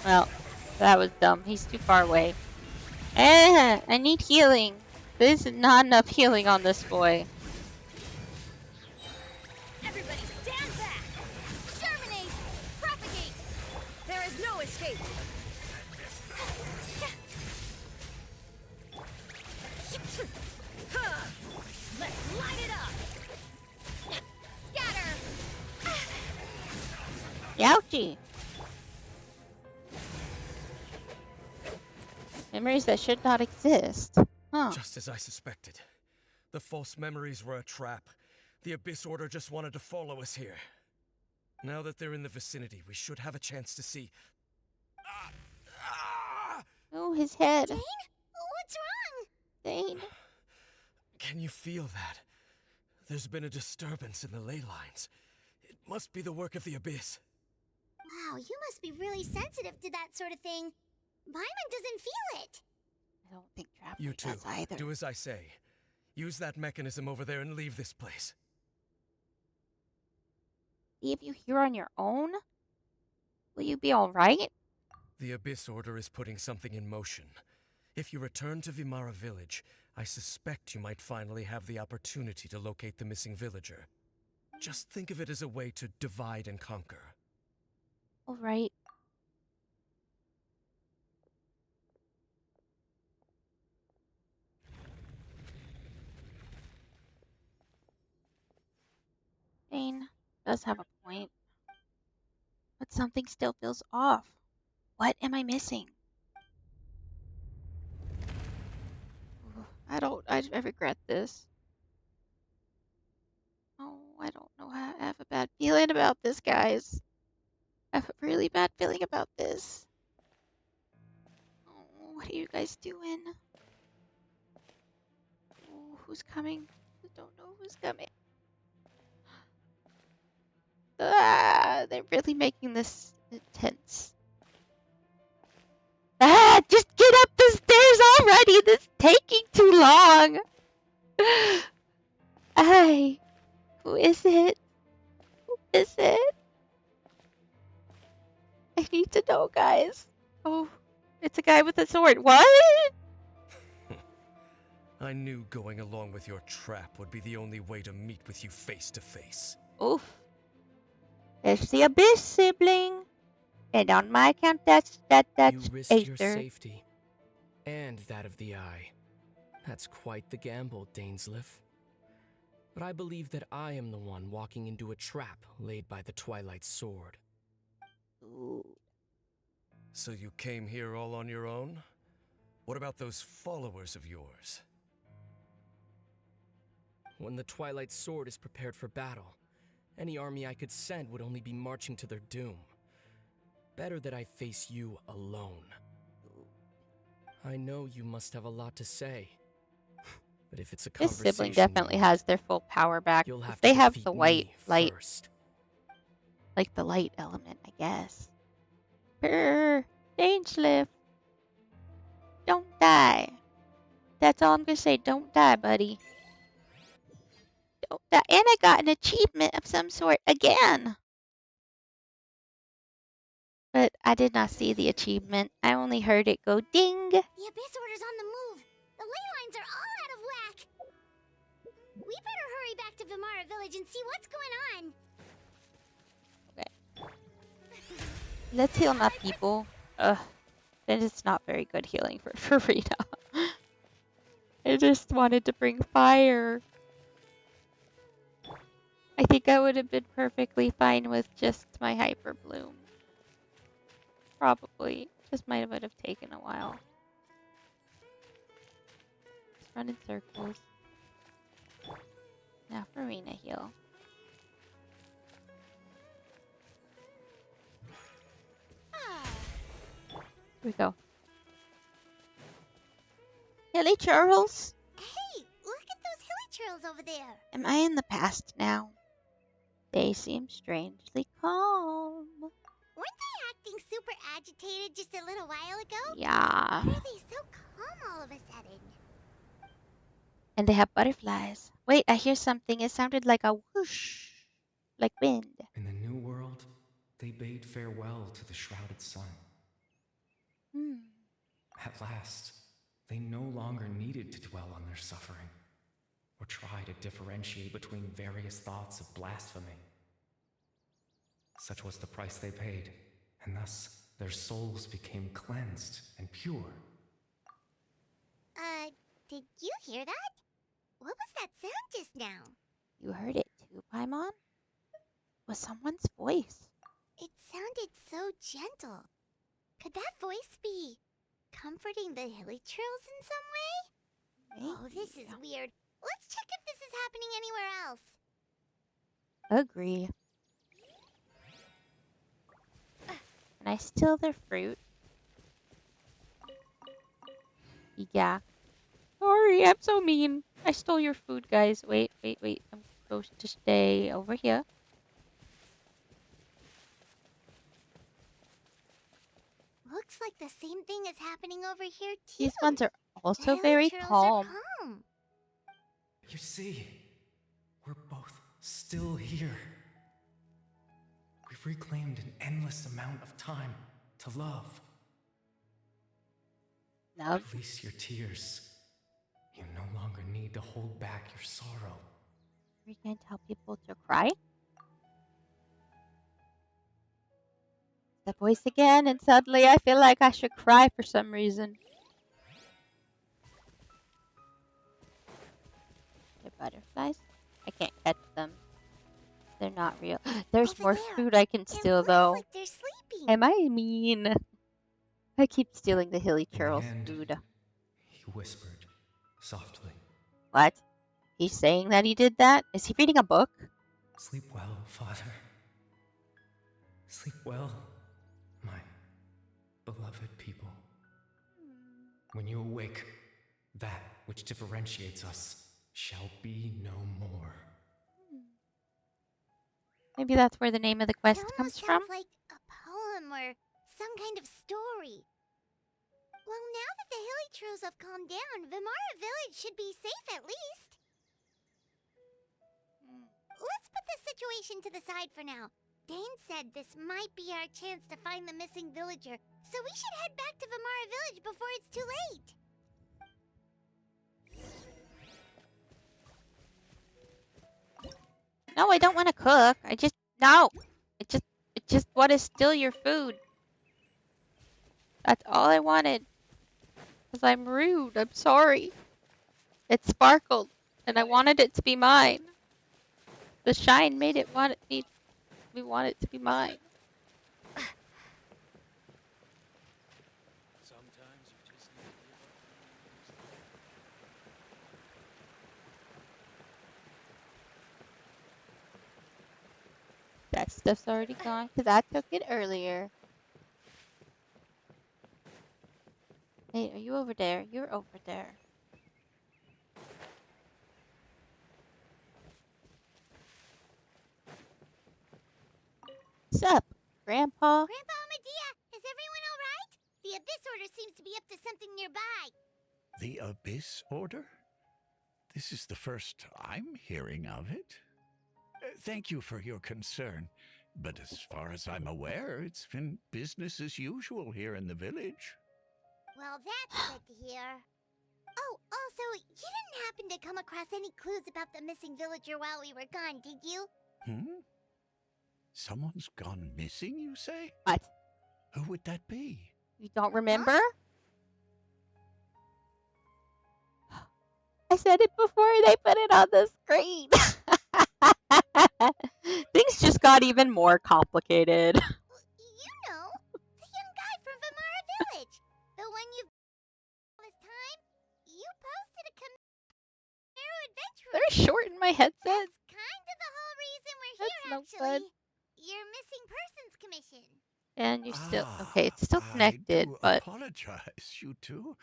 A: Well, that was dumb. He's too far away. I need healing. There's not enough healing on this boy.
B: Everybody stand back! Germinate! Propagate! There is no escape! Let's light it up! Scatter!
A: Youchie! Memories that should not exist. Huh.
G: Just as I suspected. The false memories were a trap. The Abyss Order just wanted to follow us here. Now that they're in the vicinity, we should have a chance to see...
A: Oh, his head.
D: Dane? What's wrong?
A: Dane.
G: Can you feel that? There's been a disturbance in the ley lines. It must be the work of the Abyss.
D: Wow, you must be really sensitive to that sort of thing. Paimon doesn't feel it.
A: I don't think Trapper
G: You too.
A: does either.
G: Do as I say. Use that mechanism over there and leave this place.
A: Leave you here on your own? Will you be alright?
G: The Abyss Order is putting something in motion. If you return to Vimara Village, I suspect you might finally have the opportunity to locate the missing villager. Just think of it as a way to divide and conquer.
A: All right. Jane does have a point, but something still feels off. What am I missing? Ooh, I regret this. Oh, I don't know how I have a bad feeling about this, guys. I have a really bad feeling about this. Oh, what are you guys doing? Oh, who's coming? I don't know who's coming. They're really making this intense. Just get up the stairs already! This is taking too long! Ay, who is it? Who is it? I need to know, guys. Oh, it's a guy with a sword. What?
G: I knew going along with your trap would be the only way to meet with you face to face.
A: Oof. It's the Abyss sibling. And on my account, that's
H: You risked your
A: Aether.
H: safety and that of the Eye. That's quite the gamble, Dainsleif. But I believe that I am the one walking into a trap laid by the Twilight Sword.
A: Ooh.
G: So you came here all on your own? What about those followers of yours?
H: When the Twilight Sword is prepared for battle, any army I could send would only be marching to their doom. Better that I face you alone. I know you must have a lot to say, but if it's a
A: This
H: conversation
A: sibling definitely
H: you want,
A: has their full power back.
H: you'll have
A: They
H: to
A: have
H: defeat
A: the white
H: me
A: light,
H: first.
A: like the light element, I guess. Brr, Dainsleif. Don't die. That's all I'm gonna say. Don't die, buddy. Don't die. And I got an achievement of some sort again. But I did not see the achievement. I only heard it go ding.
D: The Abyss Order's on the move. The ley lines are all out of whack. We better hurry back to Vimara Village and see what's going on.
A: Let's heal enough people. Ugh. Then it's not very good healing for Rita. I just wanted to bring fire. I think I would have been perfectly fine with just my Hyper Bloom. Probably. Just would have taken a while. Just run in circles. Now for Rena heal. Here we go. Hilly Churls?
D: Hey, look at those hilly churls over there.
A: Am I in the past now? They seem strangely calm.
D: Weren't they acting super agitated just a little while ago?
A: Yeah.
D: Why are they so calm all of a sudden?
A: And they have butterflies. Wait, I hear something. It sounded like a whoosh. Like wind.
I: In the new world, they bade farewell to the shrouded sun. At last, they no longer needed to dwell on their suffering, or try to differentiate between various thoughts of blasphemy. Such was the price they paid, and thus their souls became cleansed and pure.
D: Did you hear that? What was that sound just now?
A: You heard it too, Paimon? It was someone's voice.
D: It sounded so gentle. Could that voice be comforting the hilly churls in some way?
A: Maybe.
D: Oh, this is weird. Let's check if this is happening anywhere else.
A: Agree. Can I steal their fruit? Yeah. Sorry, I'm so mean. I stole your food, guys. Wait. I'm supposed to stay over here.
D: Looks like the same thing is happening over here too.
A: These ones are
D: The
A: also
D: hilly
A: very
D: churls
A: calm.
D: are calm.
I: You see, we're both still here. We've reclaimed an endless amount of time to love.
A: Love.
I: Release your tears. You no longer need to hold back your sorrow.
A: We can't tell people to cry. The voice again, and suddenly I feel like I should cry for some reason. They're butterflies. I can't catch them. They're not real. There's
D: Over
A: more
D: there.
A: food I can
D: It
A: steal,
D: looks
A: though.
D: like they're sleeping.
A: Am I mean? I keep stealing the hilly
I: In the
A: churl's
I: end,
A: food.
I: he whispered, softly.
A: What? He's saying that he did that? Is he reading a book?
I: Sleep well, Father. Sleep well, my beloved people. When you awake, that which differentiates us shall be no more.
A: Maybe that's where the name of the
D: It
A: quest
D: almost
A: comes from?
D: sounds like a poem or some kind of story. Well, now that the hilly trolls have calmed down, Vimara Village should be safe at least. Let's put this situation to the side for now. Dane said this might be our chance to find the missing villager, so we should head back to Vimara Village before it's too late.
A: No, I don't want to cook. No. I just want to steal your food. That's all I wanted. Because I'm rude. I'm sorry. It sparkled, and I wanted it to be mine. The shine made it want me want it to be mine.
E: Sometimes you just need to give up.
A: That stuff's already gone because I took it earlier. Hey, are you over there? You're over there. What's up, Grandpa?
D: Grandpa Medea, is everyone alright? The Abyss Order seems to be up to something nearby.
F: The Abyss Order? This is the first I'm hearing of it. Thank you for your concern, but as far as I'm aware, it's been business as usual here in the village.
D: Well, that's good to hear. Oh, also, you didn't happen to come across any clues about the missing villager while we were gone, did you?
F: Someone's gone missing, you say?
A: What?
F: Who would that be?
A: You don't remember? I said it before they put it on the screen. Things just got even more complicated.
D: You know, the young guy from Vimara Village. The one you've all this time. You posted a Camaro adventure.
A: Very short in my headset.
D: That's kind of the whole reason we're
A: That's
D: here,
A: no
D: actually.
A: fun.
D: Your missing persons commission.
A: And you're still okay. It's still connected,
F: I do
A: but
F: apologize, you two.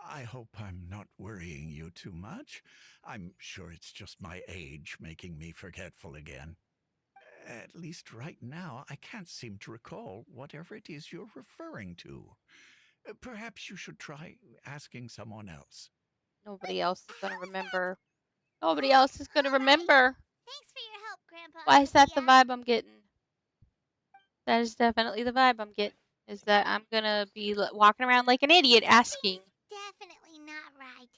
F: I hope I'm not worrying you too much. I'm sure it's just my age making me forgetful again. At least right now, I can't seem to recall whatever it is you're referring to. Perhaps you should try asking someone else.
A: nobody else is gonna remember. Nobody else is gonna remember.
D: Thanks for your help, Grandpa.
A: Why is that the
D: Medea.
A: vibe I'm getting? That is definitely the vibe I'm getting. Is that I'm gonna be walking around like an idiot asking.
D: Definitely not right.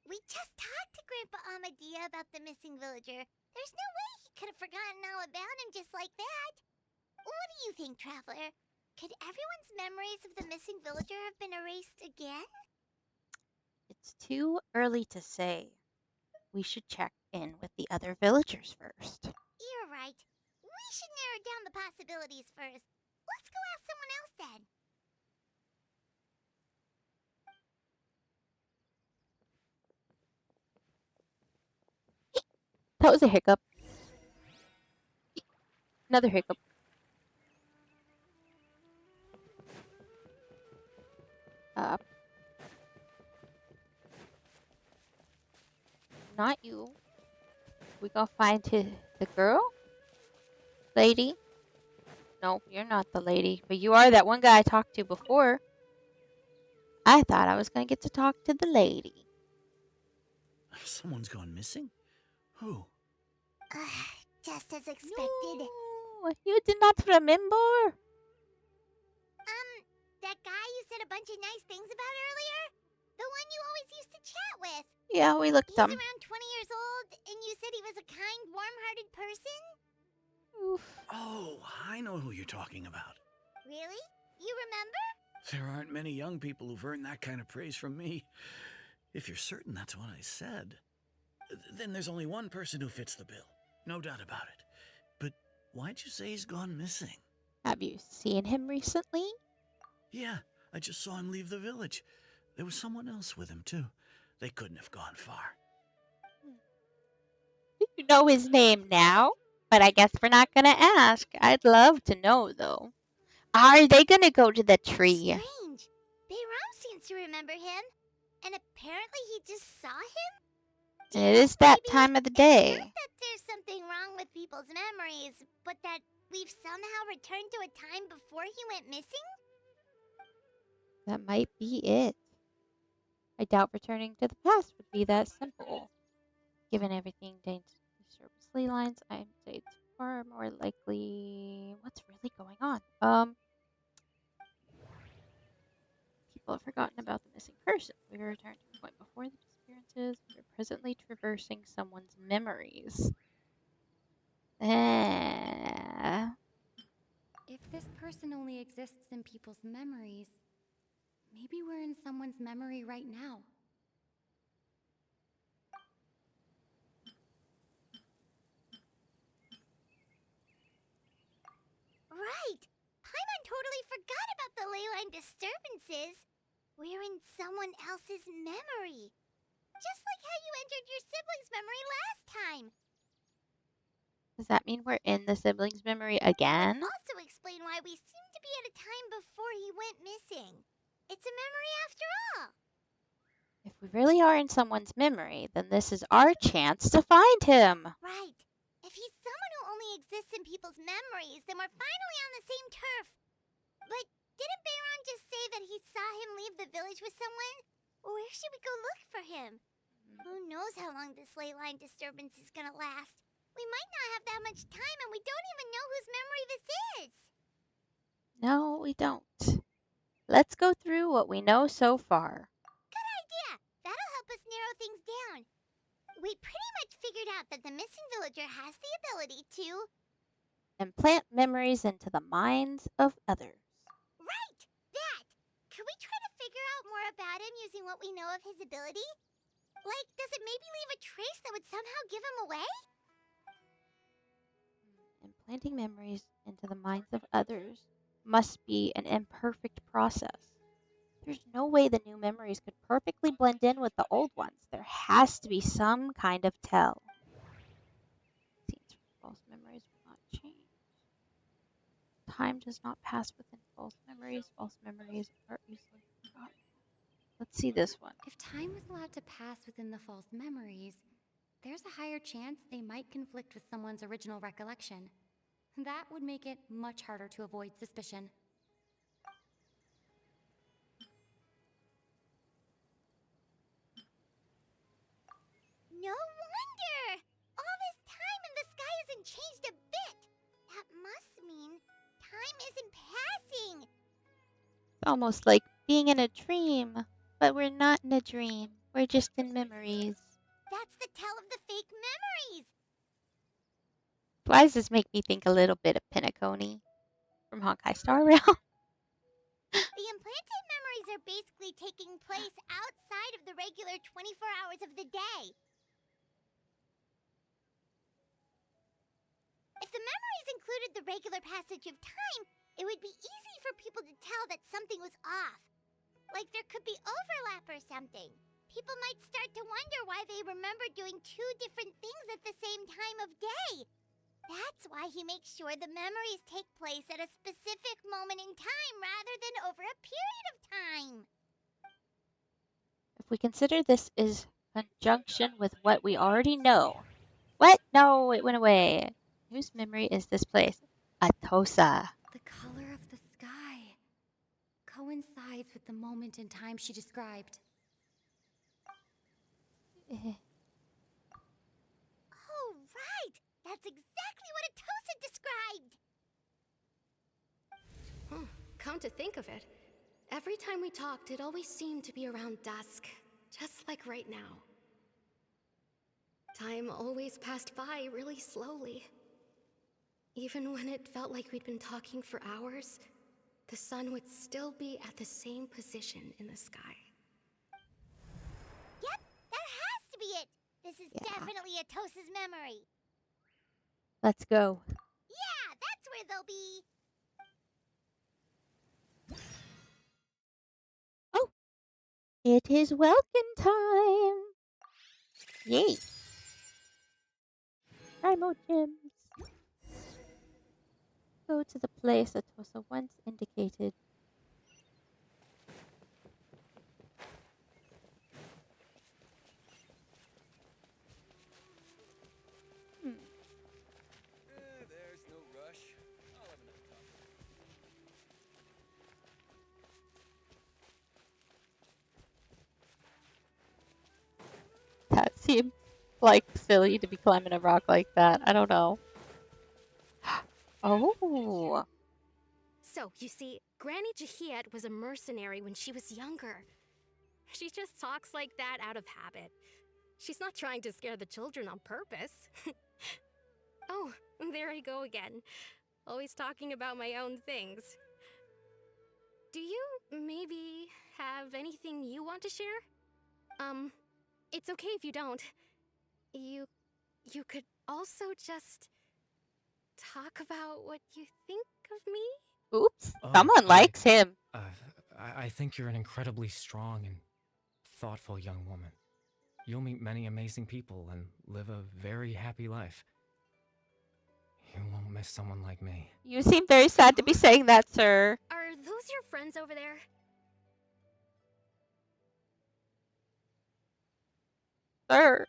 D: We just talked to Grandpa Amadea about the missing villager. There's no way he could have forgotten all about him just like that. What do you think, Traveler? Could everyone's memories of the missing villager have been erased again?
A: It's too early to say. We should check in with the other villagers first.
D: You're right. We should narrow down the possibilities first. Let's go ask someone else then.
A: That was a hiccup. Another hiccup. Not you. We gonna find the girl? Lady? No, you're not the lady, but you are that one guy I talked to before. I thought I was gonna get to talk to the lady.
E: Someone's gone missing? Who?
D: Just as expected.
A: No, you did not remember.
D: That guy you said a bunch of nice things about earlier? The one you always used to chat with.
A: Yeah, we looked
D: He's
A: them.
D: around 20 years old, and you said he was a kind, warm-hearted person?
A: Oof.
E: Oh, I know who you're talking about.
D: Really? You remember?
E: There aren't many young people who've earned that kind of praise from me. If you're certain that's what I said, then there's only one person who fits the bill. No doubt about it. But why'd you say he's gone missing?
A: Have you seen him recently?
E: Yeah, I just saw him leave the village. There was someone else with him, too. They couldn't have gone far.
A: You know his name now, but I guess we're not gonna ask. I'd love to know, though. Are they gonna go to the tree?
D: Strange. Bayram seems to remember him. And apparently he just saw him? Do you
A: It
D: think
A: is that
D: maybe
A: time of the
D: it's not
A: day.
D: that there's something wrong with people's memories, but that we've somehow returned to a time before he went missing?
A: That might be it. I doubt returning to the past would be that simple. Given everything Dane's disturbs ley lines, I'd say it's far more likely. What's really going on? People have forgotten about the missing person. We returned to a point before the disappearances. We're presently traversing someone's memories. Eh.
J: If this person only exists in people's memories, maybe we're in someone's memory right now.
D: Right! Paimon totally forgot about the ley line disturbances. We're in someone else's memory. Just like how you entered your sibling's memory last time.
A: Does that mean we're in the sibling's memory
D: That
A: again?
D: would also explain why we seem to be at a time before he went missing. It's a memory after all.
A: If we really are in someone's memory, then this is our chance to find him.
D: Right. If he's someone who only exists in people's memories, then we're finally on the same turf. But didn't Bayron just say that he saw him leave the village with someone? Where should we go look for him? Who knows how long this ley line disturbance is gonna last? We might not have that much time, and we don't even know whose memory this is.
A: No, we don't. Let's go through what we know so far.
D: Good idea. That'll help us narrow things down. We pretty much figured out that the missing villager has the ability to...
A: Implant memories into the minds of others.
D: Right! That! Could we try to figure out more about him using what we know of his ability? Like, does it maybe leave a trace that would somehow give him away?
A: Implanting memories into the minds of others must be an imperfect process. There's no way the new memories could perfectly blend in with the old ones. There has to be some kind of tell. Scenes from false memories will not change. Time does not pass within false memories. False memories are easily forgotten. Let's see this one.
J: If time was allowed to pass within the false memories, there's a higher chance they might conflict with someone's original recollection. That would make it much harder to avoid suspicion.
D: No wonder! All this time and the sky hasn't changed a bit! That must mean time isn't passing!
A: It's almost like being in a dream, but we're not in a dream. We're just in memories.
D: That's the tell of the fake memories!
A: Why does this make me think a little bit of Pinacone from Honkai Star Rail?
D: The implanted memories are basically taking place outside of the regular 24 hours of the day. If the memories included the regular passage of time, it would be easy for people to tell that something was off. Like there could be overlap or something. People might start to wonder why they remember doing two different things at the same time of day. That's why he makes sure the memories take place at a specific moment in time rather than over a period of time.
A: If we consider this is conjunction with what we already know. What? No, it went away. Whose memory is this place? Atosa.
J: The color of the sky coincides with the moment in time she described.
A: Eh,
D: Oh, right! That's exactly what Atosa described!
B: Come to think of it, Every time we talked, it always seemed to be around dusk, just like right now. Time always passed by really slowly. Even when it felt like we'd been talking for hours, the sun would still be at the same position in the sky.
D: Yep, that has to be it. This is
A: Yeah.
D: definitely Atosa's memory.
A: Let's go.
D: Yeah, that's where they'll be.
A: Oh, it is welcome time. Yay. Primo gems. Go to the place Atosa once indicated. Hmm.
H: There's no rush. I'll have another coffee.
A: That seems like silly to be climbing a rock like that. I don't know. Oh.
B: So, you see, Granny Jahiet was a mercenary when she was younger. She just talks like that out of habit. She's not trying to scare the children on purpose. Oh, there I go again. Always talking about my own things. Do you maybe have anything you want to share? It's okay if you don't. You could also just talk about what you think of me?
A: Oops.
I: Oh,
A: Someone likes him.
I: I think you're an incredibly strong and thoughtful young woman. You'll meet many amazing people and live a very happy life. You won't miss someone like me.
A: You seem very sad to be saying that, sir.
B: Are those your friends over there?
A: Sir.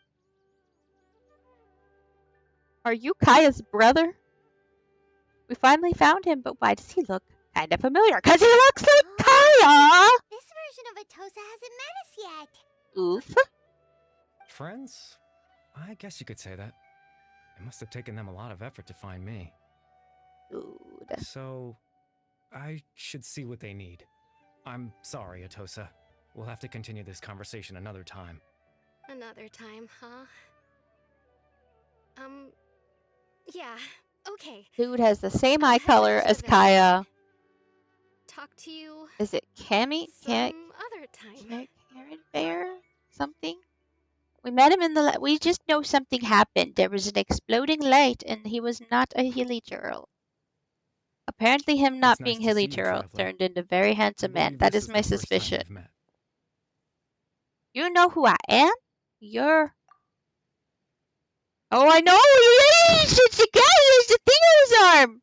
A: Are you Kaya's brother? We finally found him, but why does he look kind of familiar? Because he looks like Kaya!
D: This version of Atosa hasn't met us yet.
A: Oof.
I: Friends? I guess you could say that. It must have taken them a lot of effort to find me.
A: Dude.
I: So, I should see what they need. I'm sorry, Atosa. We'll have to continue this conversation another time.
B: Another time, huh? Yeah, okay.
A: Dude has the same
B: I'll
A: eye
B: head
A: color
B: back to
A: as
B: the village
A: Kaya.
B: then. Talk to you
A: Is it Cammy?
B: some other time.
A: Karen Bear? Something? We met him in the. We just know something happened. There was an exploding light, and he was not a Hilichurl. Apparently, him not
I: It's nice
A: being
I: to see you,
A: Hilichurl
I: traveler.
A: turned into a very
I: I
A: handsome man.
I: believe
A: That
I: this
A: is
I: is
A: my
I: the first time
A: suspicion.
I: we've met.
A: You know who I am? You're. Oh, I know! It's the guy who has the thing on his arm!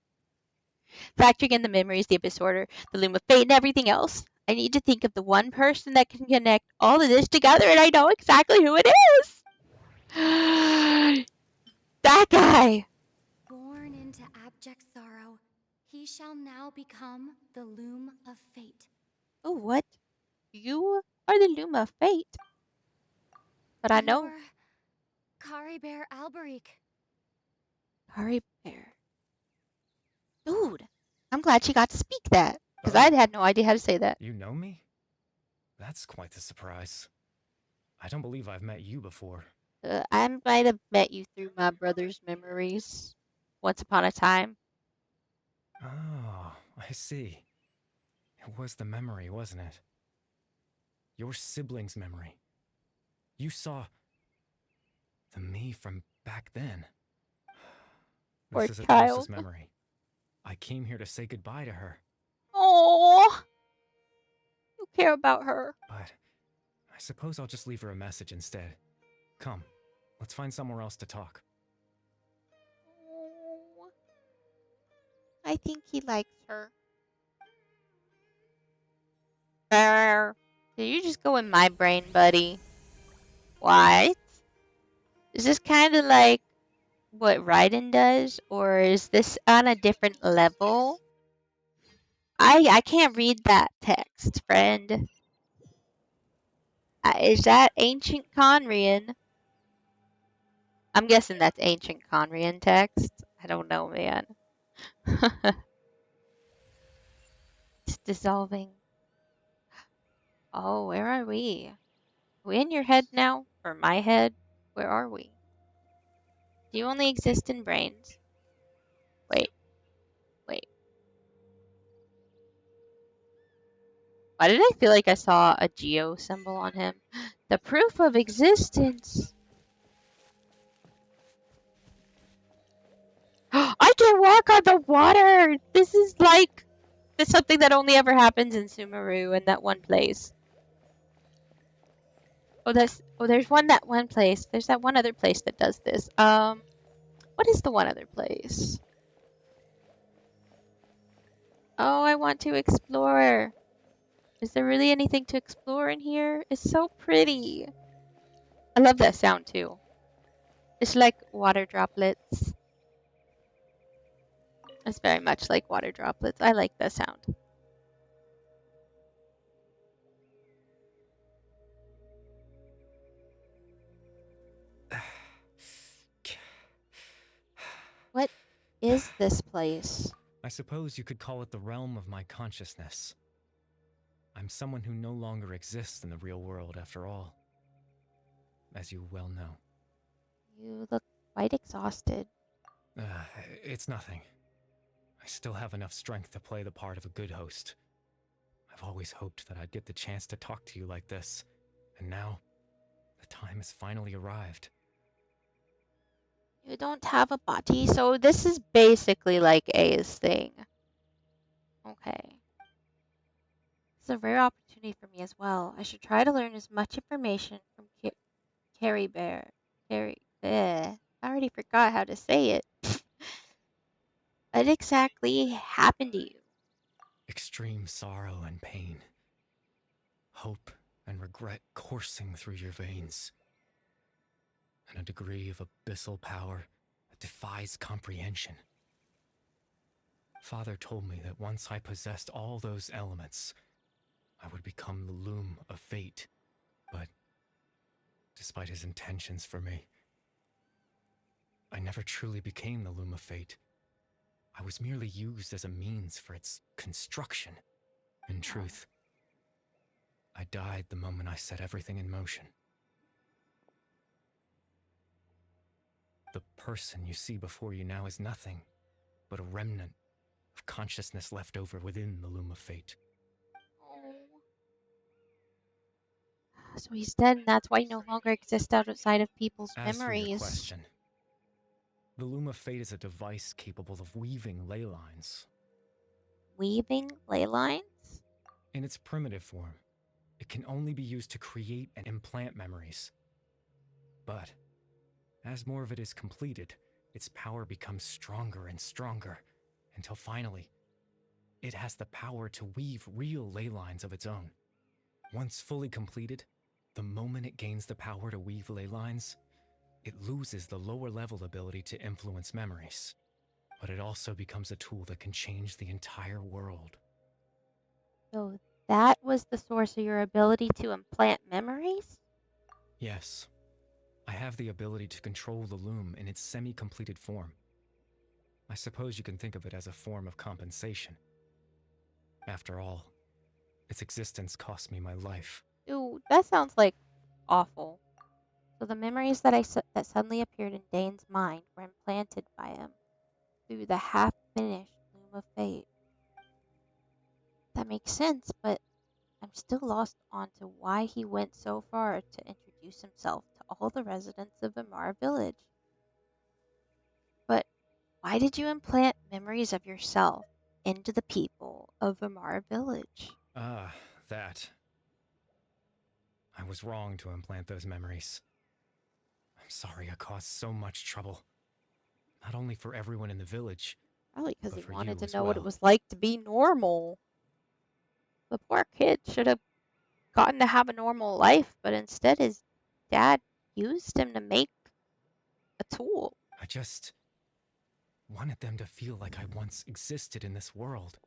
A: Factoring in the memories, the abyss order, the loom of fate, and everything else, I need to think of the one person that can connect all of this together, and I know exactly who it is! That guy!
J: Born into abject sorrow, he shall now become the loom of fate.
A: Oh, what? You are the loom of fate. But I know.
J: You're Kari Bear Alberic.
A: Kari Bear. Dude, I'm glad she got to speak that, because
I: Oh,
A: I had no idea how to say that.
I: you know me? That's quite the surprise. I don't believe I've met you before.
A: I might have met you through my brother's memories once upon a time.
I: Oh, I see. It was the memory, wasn't it? Your sibling's memory. You saw the me from back then.
A: Poor
I: This is
A: child.
I: Atosa's memory. I came here to say goodbye to her,
A: Oh, you care about her.
I: but I suppose I'll just leave her a message instead. Come, let's find somewhere else to talk.
A: Oh, I think he likes her. Did you just go in my brain, buddy? What? Is this kind of like what Raiden does, or is this on a different level? I can't read that text, friend. Is that ancient Conrian? I'm guessing that's ancient Conrian text. I don't know, man. It's dissolving. Oh, where are we? Are we in your head now? Or my head? Where are we? Do you only exist in brains? Wait, wait. Why did I feel like I saw a geo symbol on him? The proof of existence. I can walk on the water! This is like something that only ever happens in Sumeru in that one place. There's one place. There's that one other place that does this. What is the one other place? Oh, I want to explore. Is there really anything to explore in here? It's so pretty. I love that sound too. It's like water droplets. It's very much like water droplets. I like that sound. What is this place?
I: I suppose you could call it the realm of my consciousness. I'm someone who no longer exists in the real world after all, as you well know.
A: You look quite exhausted.
I: Uh, it's nothing. I still have enough strength to play the part of a good host. I've always hoped that I'd get the chance to talk to you like this, and now, the time has finally arrived.
A: You don't have a body, so this is basically like A's thing. Okay. It's a rare opportunity for me as well. I should try to learn as much information from Carrie Bear. Carrie. I already forgot how to say it. What exactly happened to you?
I: Extreme sorrow and pain. Hope and regret coursing through your veins. And a degree of abyssal power that defies comprehension. Father told me that once I possessed all those elements, I would become the loom of fate. But, despite his intentions for me, I never truly became the loom of fate. I was merely used as a means for its construction. In truth, I died the moment I set everything in motion. The person you see before you now is nothing but a remnant of consciousness left over within the loom of fate.
A: So he's dead, and that's why he no longer exists outside of people's
I: As for your
A: memories.
I: question, the loom of fate is a device capable of weaving ley lines.
A: Weaving ley lines?
I: In its primitive form, it can only be used to create and implant memories. But, as more of it is completed, its power becomes stronger and stronger, until finally, it has the power to weave real ley lines of its own. Once fully completed, the moment it gains the power to weave ley lines, it loses the lower level ability to influence memories. But it also becomes a tool that can change the entire world.
A: So that was the source of your ability to implant memories?
I: Yes, I have the ability to control the loom in its semi-completed form. I suppose you can think of it as a form of compensation. After all, its existence cost me my life.
A: Ooh, that sounds like awful. So the memories that suddenly appeared in Dane's mind were implanted by him through the half-finished loom of fate. That makes sense, but I'm still lost on to why he went so far to introduce himself to all the residents of Amara Village. But why did you implant memories of yourself into the people of Amara Village?
I: Ah, that. I was wrong to implant those memories. I'm sorry I caused so much trouble. Not only for everyone in the village,
A: Probably because
I: but
A: he
I: for
A: wanted
I: you
A: to
I: as
A: know what it
I: well.
A: was like to be normal. The poor kid should have gotten to have a normal life, but instead his dad used him to make a tool.
I: I just wanted them to feel like I once existed in this world.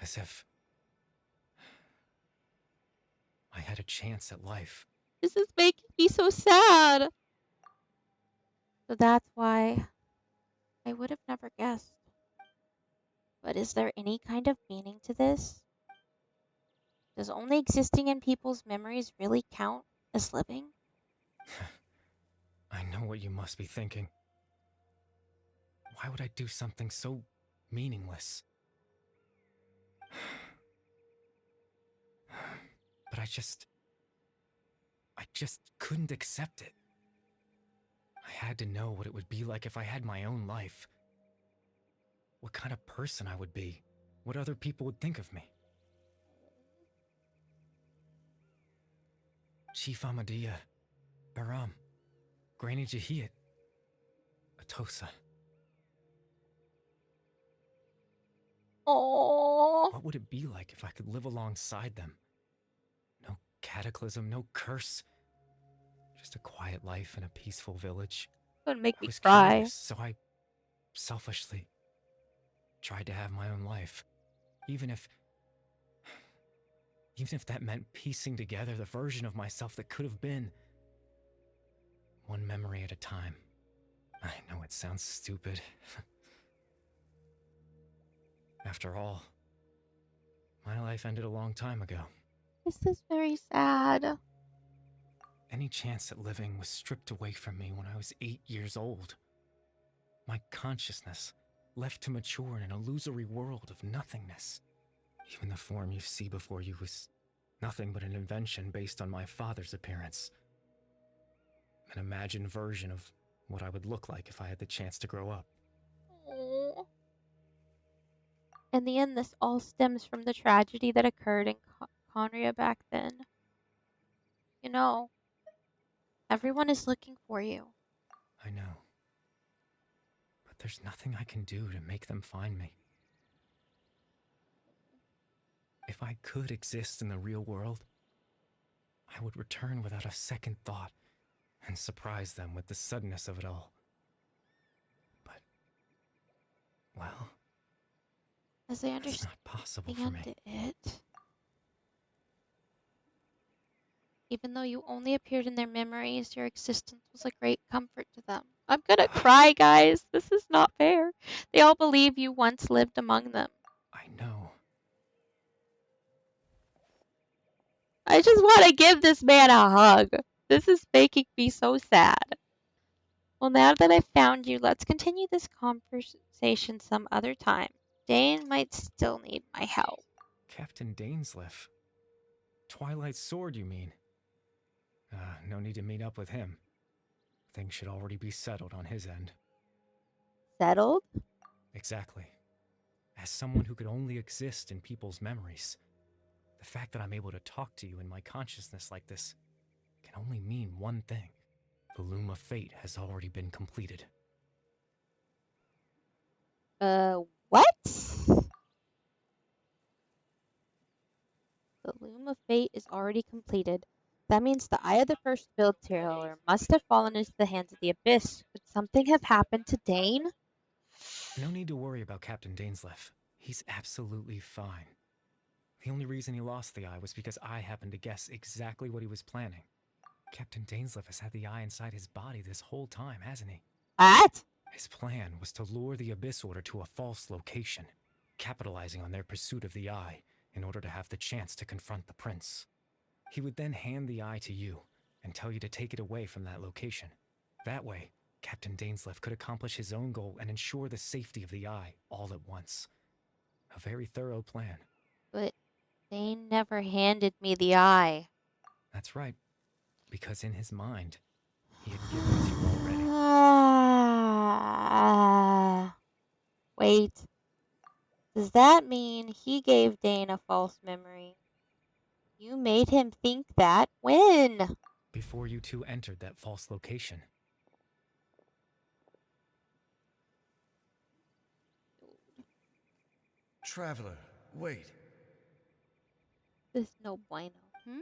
I: As if I had a chance at life.
A: This is making me so sad. So that's why I would have never guessed. But is there any kind of meaning to this? Does only existing in people's memories really count as living?
I: I know what you must be thinking. Why would I do something so meaningless? But I just couldn't accept it. I had to know what it would be like if I had my own life. What kind of person I would be. What other people would think of me. Chief Amadea, Baram, Granny Jahiyat, Atosa.
A: Oh,
I: What would it be like if I could live alongside them? No cataclysm, no curse. Just a quiet life in a peaceful village.
A: it would make
I: I
A: me
I: was
A: cry.
I: curious, so I selfishly tried to have my own life. Even if that meant piecing together the version of myself that could have been. One memory at a time. I know it sounds stupid. After all, my life ended a long time ago.
A: This is very sad.
I: Any chance at living was stripped away from me when I was 8 years old. My consciousness left to mature in an illusory world of nothingness. Even the form you see before you was nothing but an invention based on my father's appearance. An imagined version of what I would look like if I had the chance to grow up.
A: Oh. In the end, this all stems from the tragedy that occurred in Conria back then. You know, everyone is looking for you.
I: I know. But there's nothing I can do to make them find me. If I could exist in the real world, I would return without a second thought and surprise them with the suddenness of it all. But, well,
A: As I
I: it's not possible for
A: understand
I: me.
A: it, even though you only appeared in their memories, your existence was a great comfort to them. I'm gonna cry, guys. This is not fair. They all believe you once lived among them.
I: I know.
A: I just want to give this man a hug. This is making me so sad. Well, now that I've found you, let's continue this conversation some other time. Dane might still need my help.
I: Captain Dainsleif. Twilight Sword, you mean? No need to meet up with him. Things should already be settled on his end.
A: Settled?
I: Exactly. As someone who could only exist in people's memories, the fact that I'm able to talk to you in my consciousness like this can only mean one thing. The loom of fate has already been completed.
A: What? The loom of fate is already completed. That means the eye of the first build tailor must have fallen into the hands of the abyss. Could something have happened to Dane?
I: No need to worry about Captain Dainsleif. He's absolutely fine. The only reason he lost the eye was because I happened to guess exactly what he was planning. Captain Dainsleif has had the eye inside his body this whole time, hasn't he?
A: What?
I: His plan was to lure the Abyss Order to a false location, capitalizing on their pursuit of the eye in order to have the chance to confront the prince. He would then hand the eye to you and tell you to take it away from that location. That way, Captain Dainsleif could accomplish his own goal and ensure the safety of the eye all at once. A very thorough plan.
A: But Dane never handed me the eye.
I: That's right, because in his mind, he had given it to you already.
A: Wait. Does that mean he gave Dane a false memory? You made him think that? When?
I: Before you two entered that false location.
G: Traveler, wait.
A: This is no bueno.
J: Hmm?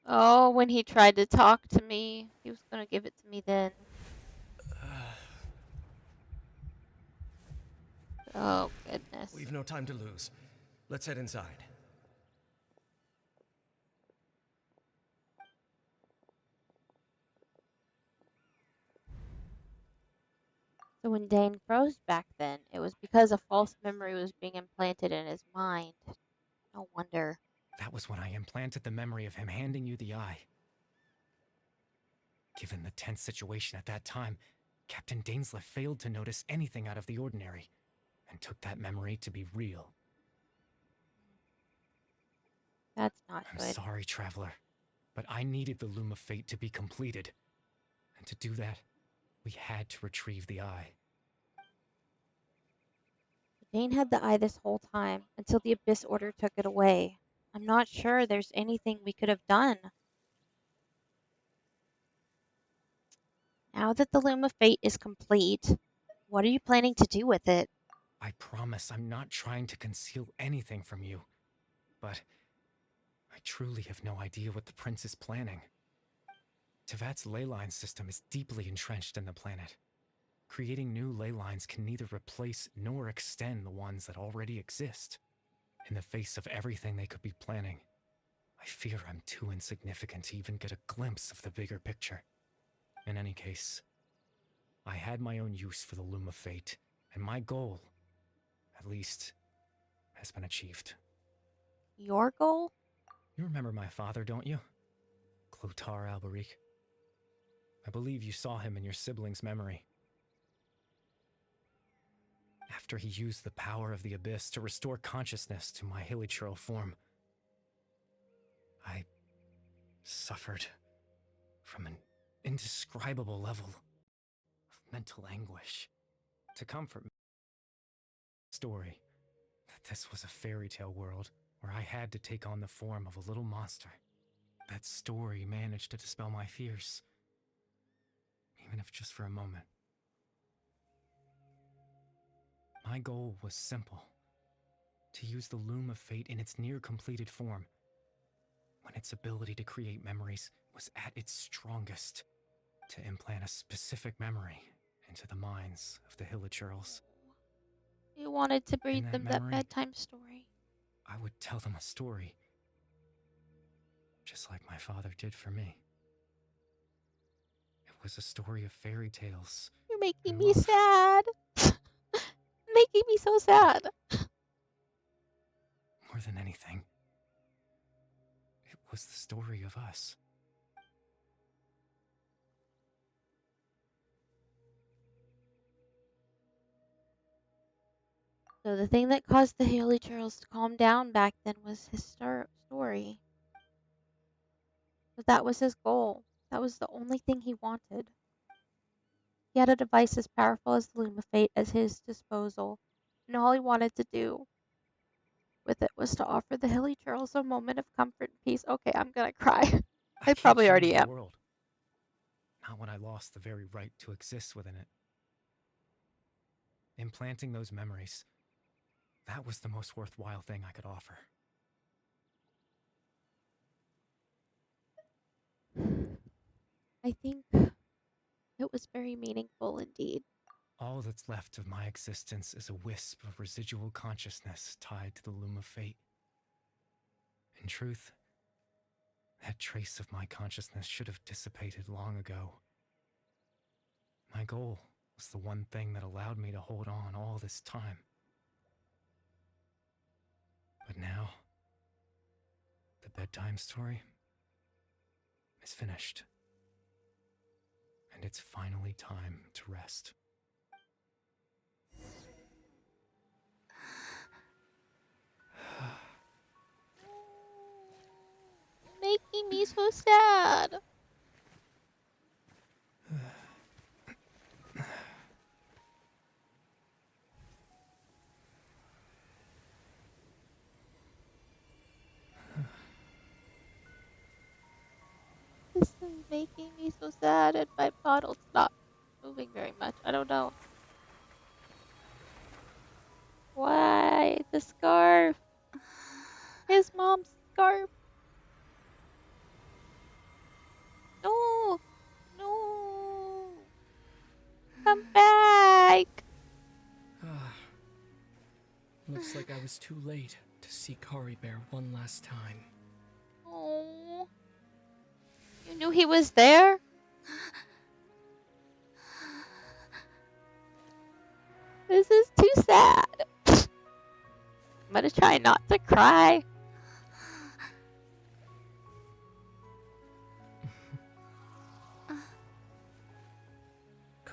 A: Oh, when he tried to talk to me, he was gonna give it to me then. Oh, goodness.
G: We've no time to lose. Let's head inside.
A: So when Dane froze back then, it was because a false memory was being implanted in his mind. No wonder.
I: That was when I implanted the memory of him handing you the eye. Given the tense situation at that time, Captain Dainsleif failed to notice anything out of the ordinary, and took that memory to be real.
A: That's not
I: I'm
A: good.
I: sorry, Traveler, but I needed the Loom of Fate to be completed. And to do that, we had to retrieve the eye.
A: Jane had the eye this whole time, until the Abyss Order took it away. I'm not sure there's anything we could have done. Now that the Loom of Fate is complete, what are you planning to do with it?
I: I promise I'm not trying to conceal anything from you, but I truly have no idea what the Prince is planning. Tevat's ley line system is deeply entrenched in the planet. Creating new ley lines can neither replace nor extend the ones that already exist. In the face of everything they could be planning, I fear I'm too insignificant to even get a glimpse of the bigger picture. In any case, I had my own use for the Loom of Fate, and my goal, at least, has been achieved.
A: Your goal?
I: You remember my father, don't you? Clotar Alberic. I believe you saw him in your sibling's memory. After he used the power of the Abyss to restore consciousness to my hilichurl form, I suffered from an indescribable level of mental anguish. To comfort me, story that this was a fairy tale world where I had to take on the form of a little monster. That story managed to dispel my fears, even if just for a moment. My goal was simple: to use the Loom of Fate in its near-completed form, when its ability to create memories was at its strongest, to implant a specific memory into the minds of the hilichurls.
A: You wanted to
I: In
A: read
I: that
A: them that
I: memory,
A: bedtime story.
I: I would tell them a story, just like my father did for me. It was a story of fairy tales
A: You're making
I: and
A: me
I: love.
A: sad. Making me so sad.
I: More than anything, it was the story of us.
A: So the thing that caused the Haley Charles to calm down back then was his story. But that was his goal. That was the only thing he wanted. He had a device as powerful as the Loom of Fate at his disposal, and all he wanted to do with it was to offer the Hilly Charles a moment of comfort and peace. Okay, I'm gonna cry.
I: I
A: I
I: can't
A: probably
I: change
A: already
I: the
A: am.
I: world. Not when I lost the very right to exist within it. Implanting those memories, that was the most worthwhile thing I could offer.
A: I think it was very meaningful indeed.
I: All that's left of my existence is a wisp of residual consciousness tied to the Loom of Fate. In truth, that trace of my consciousness should have dissipated long ago. My goal was the one thing that allowed me to hold on all this time. But now, the bedtime story is finished. And it's finally time to rest.
A: Making me so sad. This is making me so sad, and my bottle's not moving very much. I don't know. Why? The scarf. His mom's scarf. No. No. Come back.
H: Looks like I was too late to see Kari Bear one last time.
A: Oh. You knew he was there? This is too sad. I'm gonna try not to cry.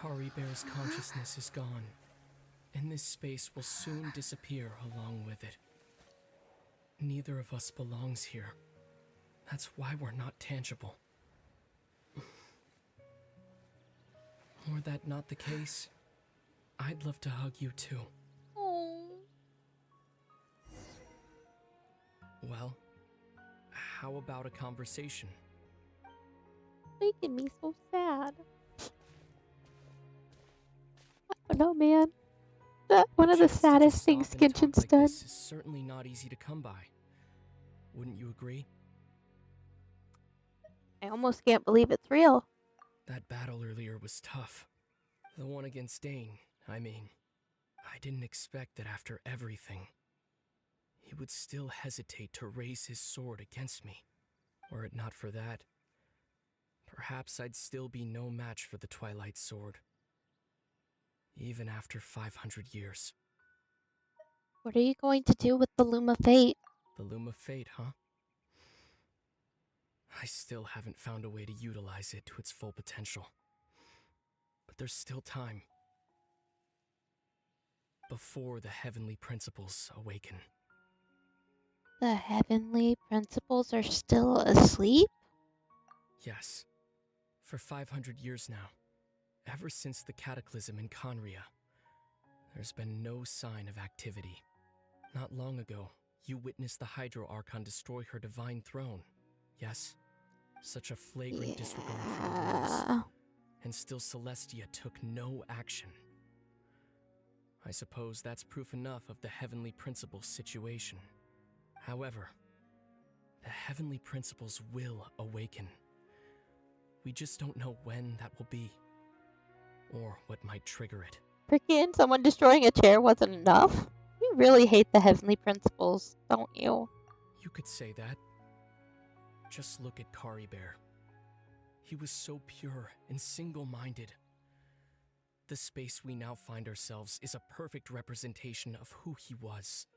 H: Kari Bear's consciousness is gone, and this space will soon disappear along with it. Neither of us belongs here. That's why we're not tangible. Were that not the case, I'd love to hug you too.
A: Oh,
H: Well, how about a conversation?
A: making me so sad. I don't know, man. That one of the
H: chance to just
A: saddest things
H: stop and talk
A: Genshin's
H: like
A: done.
H: this is certainly not easy to come by. Wouldn't you agree?
A: I almost can't believe it's real.
H: That battle earlier was tough. The one against Dane, I mean. I didn't expect that after everything, he would still hesitate to raise his sword against me. Were it not for that, perhaps I'd still be no match for the Twilight Sword. Even after 500 years.
A: What are you going to do with the Loom of Fate?
H: The Loom of Fate, huh? I still haven't found a way to utilize it to its full potential. But there's still time. Before the heavenly principles awaken.
A: The heavenly principles are still asleep?
H: Yes. For 500 years now. Ever since the cataclysm in Conria, there's been no sign of activity. Not long ago, you witnessed the Hydro Archon destroy her divine throne. Yes? Such a flagrant disregard for the rules. And still Celestia took no action. I suppose that's proof enough of the Heavenly Principles situation. However, the Heavenly Principles will awaken. We just don't know when that will be, or what might trigger it.
A: Freaking someone destroying a chair wasn't enough? You really hate the heavenly principles, don't you?
H: You could say that. Just look at Kari Bear. He was so pure and single-minded. The space we now find ourselves is a perfect representation of who he was.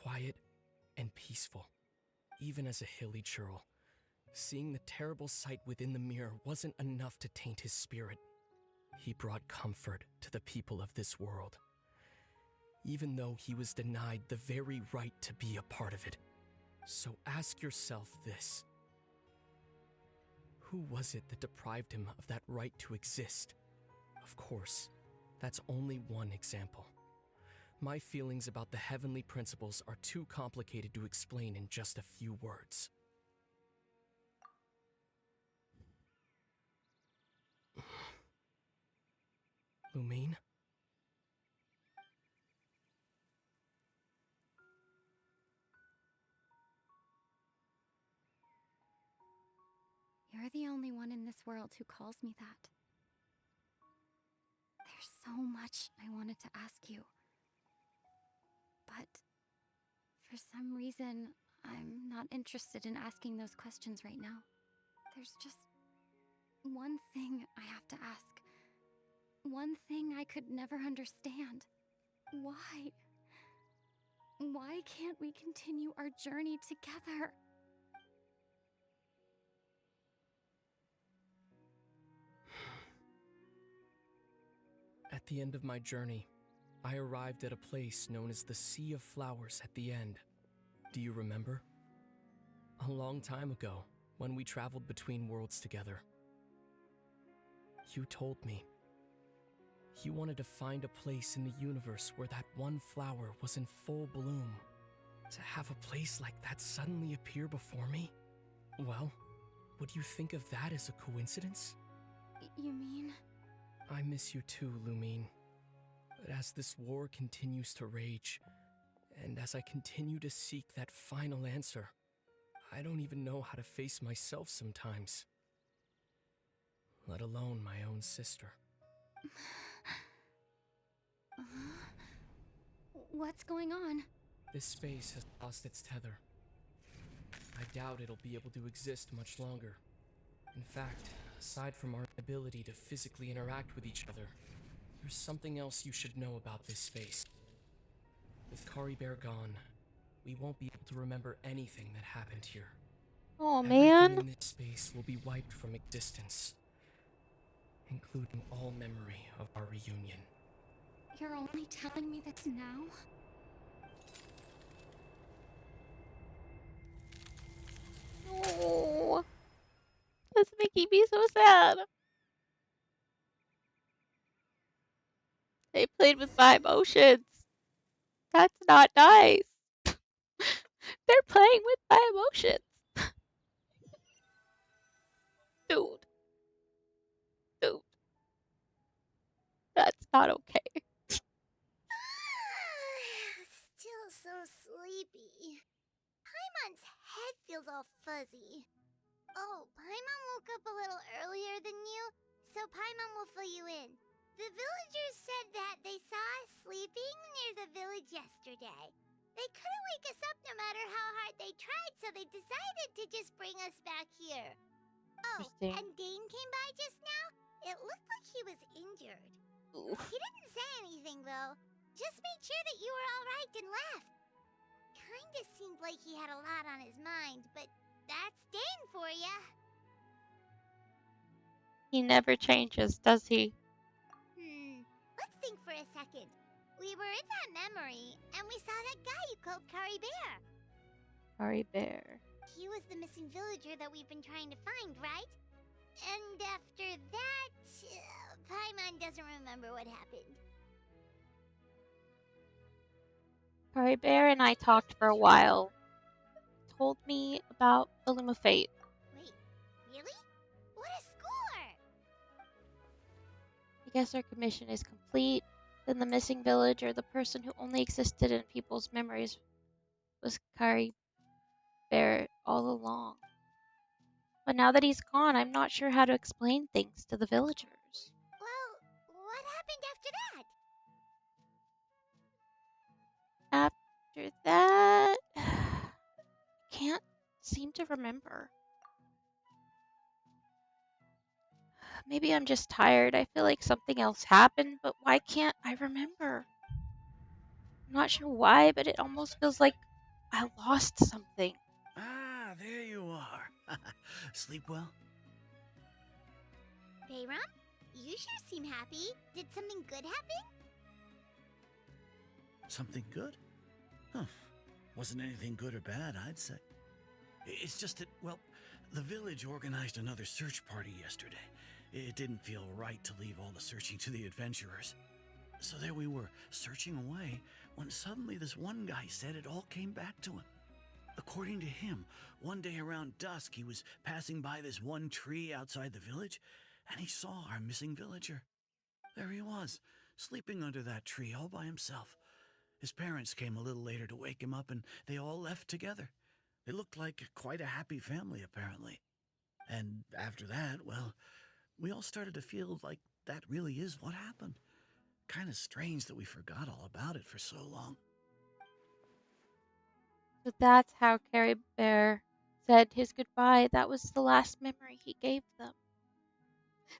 H: Quiet and peaceful. Even as a hilly churl, seeing the terrible sight within the mirror wasn't enough to taint his spirit. He brought comfort to the people of this world, even though he was denied the very right to be a part of it. So ask yourself this. Who was it that deprived him of that right to exist? Of course, that's only one example. My feelings about the heavenly principles are too complicated to explain in just a few words. Lumine?
J: You're the only one in this world who calls me that. There's so much I wanted to ask you. But for some reason, I'm not interested in asking those questions right now. There's just one thing I have to ask. One thing I could never understand. Why? Why can't we continue our journey together?
H: At the end of my journey, I arrived at a place known as the Sea of Flowers at the end. Do you remember? A long time ago, when we traveled between worlds together. You told me. You wanted to find a place in the universe where that one flower was in full bloom. To have a place like that suddenly appear before me? Well, would you think of that as a coincidence?
J: You mean?
H: I miss you too, Lumine. But as this war continues to rage, and as I continue to seek that final answer, I don't even know how to face myself sometimes. Let alone my own sister.
J: What's going on?
H: This space has lost its tether. I doubt it'll be able to exist much longer. In fact, aside from our ability to physically interact with each other, there's something else you should know about this space. With Kari Bear gone, we won't be able to remember anything that happened here.
A: Oh
H: Everything
A: man.
H: in this space will be wiped from existence, including all memory of our reunion.
J: You're only telling me this now?
A: No. That's making me so sad. They played with my emotions. That's not nice. They're playing with my emotions. Dude, dude, that's not okay.
D: Still so sleepy. Paimon's head feels all fuzzy. Oh, Paimon woke up a little earlier than you, so Paimon will fill you in. The villagers said that they saw us sleeping near the village yesterday. They couldn't wake us up no matter how hard they tried, so they decided to just bring us back here. Oh,
A: Interesting.
D: and Dane came by just now. It looked like he was injured.
A: Ooh.
D: He didn't say anything, though. Just made sure that you were all right and left. Kinda seemed like he had a lot on his mind, but that's Dane for ya.
A: He never changes, does he?
D: Let's think for a second. We were in that memory, and we saw that guy you called Kari Bear.
A: Sorry, Bear.
D: He was the missing villager that we've been trying to find, right? And after that, Paimon doesn't remember what happened.
A: Sorry, Bear and I talked for a while. Told me about the Loom of Fate.
D: Wait, really? What a score!
A: I guess our commission is complete. Then the missing villager, the person who only existed in people's memories, was Kari Bear all along. But now that he's gone, I'm not sure how to explain things to the villagers.
D: Well, what happened after that?
A: After that, can't seem to remember. Maybe I'm just tired. I feel like something else happened, but why can't I remember? I'm not sure why, but it almost feels like I lost something.
E: Ah, there you are. Sleep well?
D: Bayram, you sure seem happy. Did something good happen?
E: Something good? Huh. Wasn't anything good or bad, I'd say. It's just that, well, the village organized another search party yesterday. It didn't feel right to leave all the searching to the adventurers. So there we were, searching away, when suddenly this one guy said it all came back to him. According to him, one day around dusk he was passing by this one tree outside the village, and he saw our missing villager. There he was, sleeping under that tree all by himself. His parents came a little later to wake him up, and they all left together. They looked like quite a happy family, apparently. And after that, well, we all started to feel like that really is what happened. Kind of strange that we forgot all about it for so long.
A: So that's how Kari Bear said his goodbye. That was the last memory he gave them.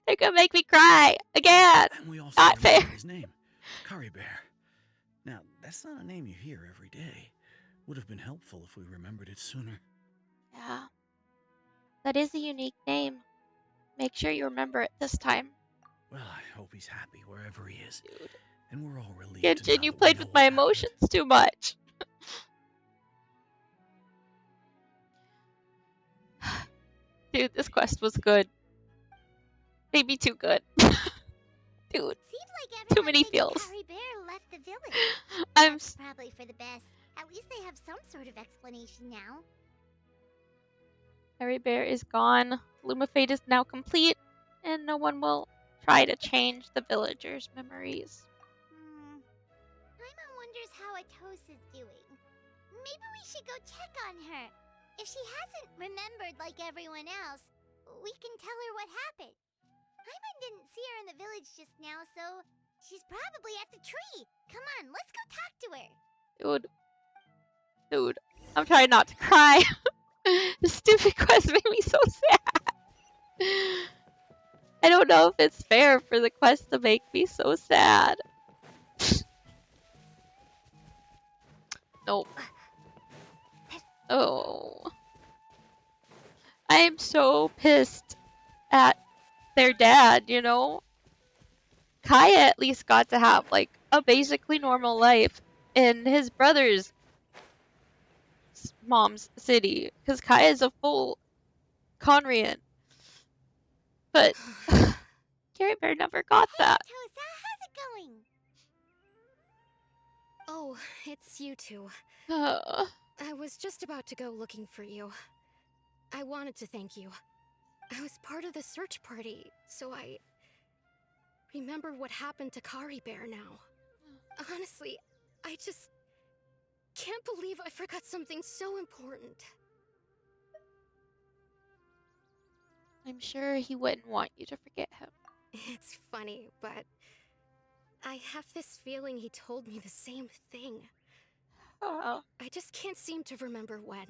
A: They're gonna make me cry again.
E: And we also
A: Not fair.
E: remembered his name, Curry Bear. Now, that's not a name you hear every day. Would have been helpful if we remembered it sooner.
A: Yeah, that is a unique name. Make sure you remember it this time.
E: Well, I hope he's happy wherever he is.
A: Dude.
E: And we're all relieved
A: Genshin,
E: now
A: you
E: that we
A: played
E: know
A: with
E: what
A: my
E: happened.
A: emotions too much. Dude, this quest was good. Maybe too good. Dude,
D: Seems like
A: too
D: everyone
A: many
D: thinks
A: feels.
D: Kari Bear left the village.
A: I'm
D: That's probably for the best. At least they have some sort of explanation now.
A: Kari Bear is gone. Loom of Fate is now complete, and no one will try to change the villagers' memories.
D: Paimon wonders how Atos is doing. Maybe we should go check on her. If she hasn't remembered like everyone else, we can tell her what happened. Paimon didn't see her in the village just now, so she's probably at the tree. Come on, let's go talk to her.
A: Dude, I'm trying not to cry. The stupid quest made me so sad. I don't know if it's fair for the quest to make me so sad. Nope. Oh. I am so pissed at their dad, you know? Kaya at least got to have, like, a basically normal life in his brother's mom's city, because Kaya's a full Conrian. But Carrie Bear never got
D: Hey,
A: that.
D: Tosa, how's it going?
B: Oh, it's you two.
A: Uh,
B: I was just about to go looking for you. I wanted to thank you. I was part of the search party, so I remember what happened to Kari Bear now. Honestly, I just can't believe I forgot something so important.
A: I'm sure he wouldn't want you to forget him.
B: It's funny, but I have this feeling he told me the same thing.
A: Oh,
B: I just can't seem to remember when.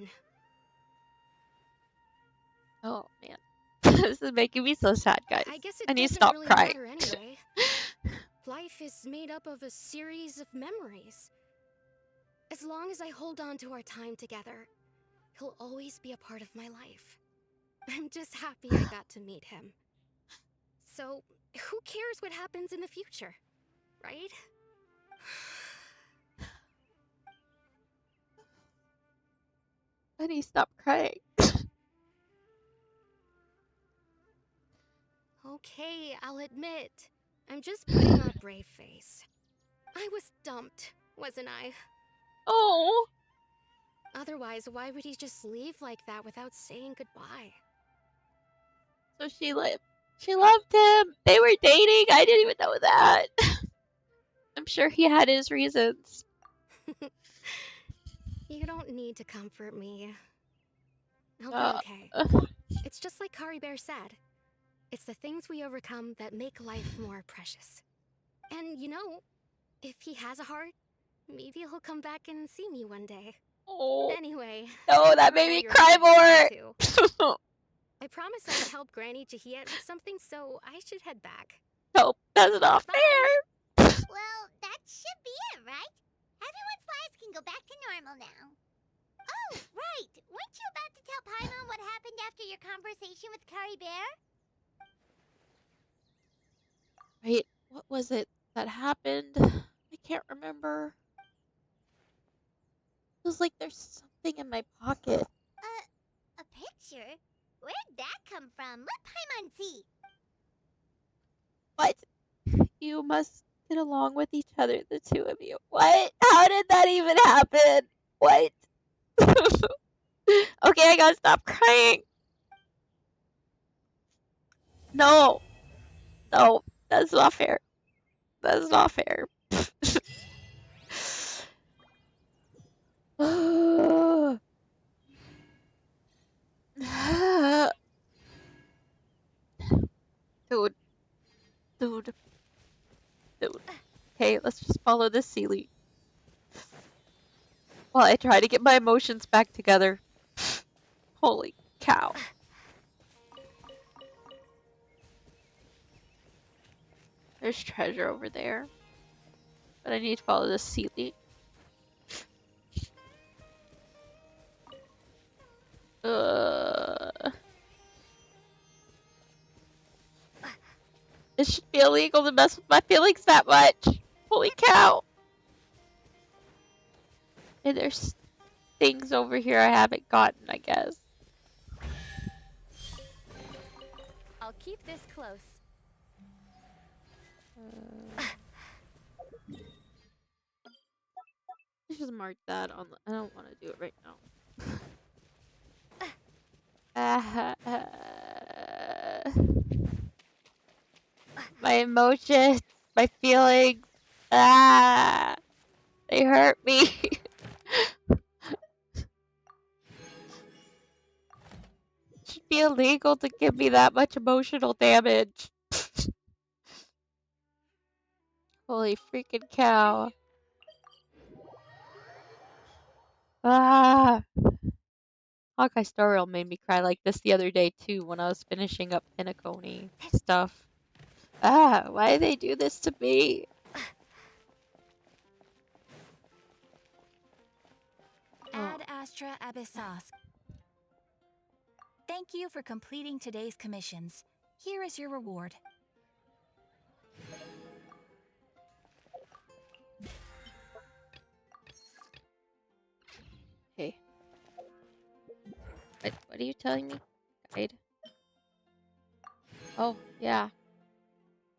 A: oh man. This is making me so sad, guys.
B: I guess it
A: I need to
B: doesn't
A: stop
B: really
A: crying.
B: matter anyway. Life is made up of a series of memories. As long as I hold on to our time together, he'll always be a part of my life. I'm just happy I got to meet him. So, who cares what happens in the future, right?
A: I need to stop crying.
B: Okay, I'll admit. I'm just putting on a brave face. I was dumped, wasn't I?
A: Oh,
B: Otherwise, why would he just leave like that without saying goodbye?
A: so she loved him. They were dating. I didn't even know that. I'm sure he had his reasons.
B: You don't need to comfort me. I'll be
A: Uh,
B: okay. It's just like Kari Bear said. It's the things we overcome that make life more precious. And you know, if he has a heart, maybe he'll come back and see me one day.
A: oh,
B: Anyway,
A: no,
B: thanks
A: that
B: for
A: made
B: all
A: me
B: your
A: cry
B: help too.
A: more.
B: I promised I would help Granny Jahiet with something, so I should head back.
A: Nope, that's not
B: Bye.
A: fair.
D: Well, that should be it, right? Everyone's lives can go back to normal now. Oh, right. Weren't you about to tell Paimon what happened after your conversation with Kari Bear?
A: Wait, what was it that happened? I can't remember. It was like there's something in my pocket.
D: A picture? Where'd that come from? Let Paimon see.
A: What? You must get along with each other, the two of you. What? How did that even happen? What? Okay, I gotta stop crying. No, no, that's not fair. That's not fair. Dude, dude, dude. Okay, let's just follow this Sealy while I try to get my emotions back together. Holy cow. There's treasure over there. But I need to follow this Sealy. It should be illegal to mess with my feelings that much. Holy cow. And there's things over here I haven't gotten, I guess.
C: I'll keep this close.
A: I should mark that on the... I don't want to do it right now. My emotions, my feelings, they hurt me. It should be illegal to give me that much emotional damage. Holy freaking cow. Ah. Hawkeye Star Rail made me cry like this the other day too when I was finishing up Pinacone stuff. Why did they do this to me?
C: Ad Astra Abyssos. Thank you for completing today's commissions. Here is your reward.
A: Okay. What are you telling me? Guide. Oh, yeah.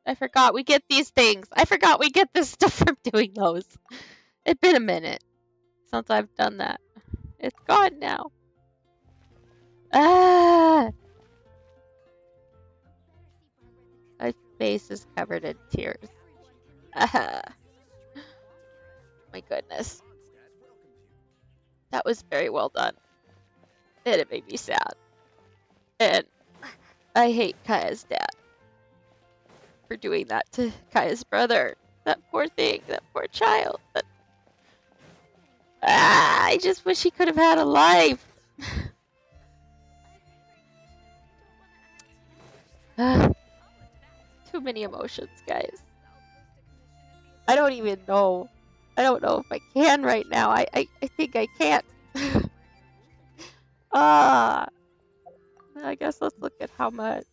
A: I forgot we get these things. I forgot we get this stuff from doing those. It's been a minute since I've done that. It's gone now. Ah! My face is covered in tears. Ah. My goodness. That was very well done. And it made me sad. And I hate Kaya's dad for doing that to Kaya's brother. That poor thing, that poor child. I just wish he could have had a life. Too many emotions, guys. I don't even know. I don't know if I can right now. I think I can't. Ah, I guess let's look at how much.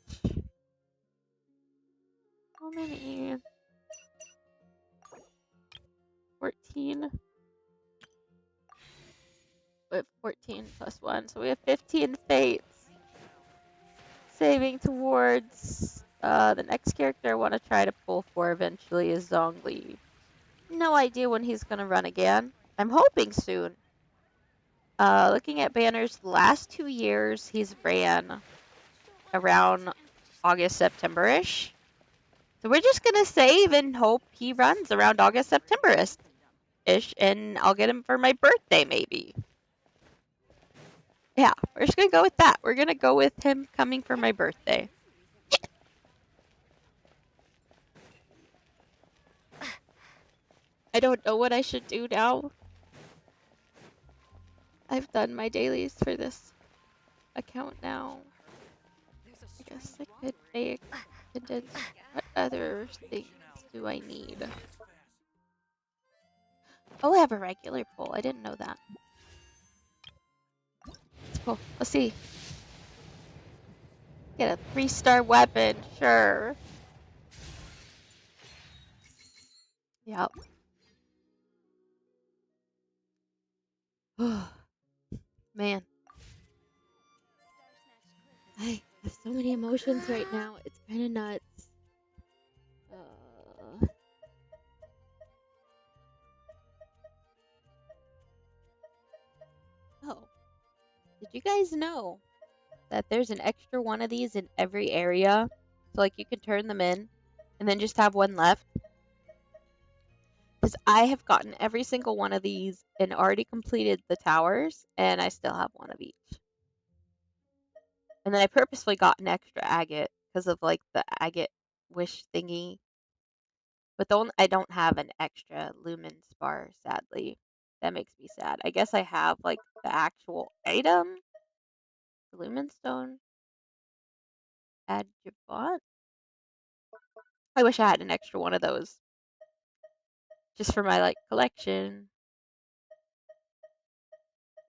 A: How many? 14. We have 14 plus 1, so we have 15 fates. Saving towards the next character I want to try to pull for eventually is Zhongli. No idea when he's going to run again. I'm hoping soon. Looking at banners, the last 2 years he's ran around August, September-ish. So we're just going to save and hope he runs around August, September-ish, and I'll get him for my birthday maybe. Yeah, we're just going to go with that. We're going to go with him coming for my birthday. I don't know what I should do now. I've done my dailies for this account now. I guess I could make condense. What other things do I need? Oh, I have a regular pull. I didn't know that. Let's pull. Let's see. Get a 3-star weapon. Sure. Yep. Man. I have so many emotions right now. It's kind of nuts. Oh. Did you guys know that there's an extra one of these in every area? So, like, you can turn them in and then just have one left. Because I have gotten every single one of these and already completed the towers, and I still have one of each. And then I purposefully got an extra agate because of, like, the agate wish thingy. But I don't have an extra lumen spar, sadly. That makes me sad. I guess I have, like, the actual item. The lumen stone. Adjuvant. I wish I had an extra one of those. Just for my, like, collection.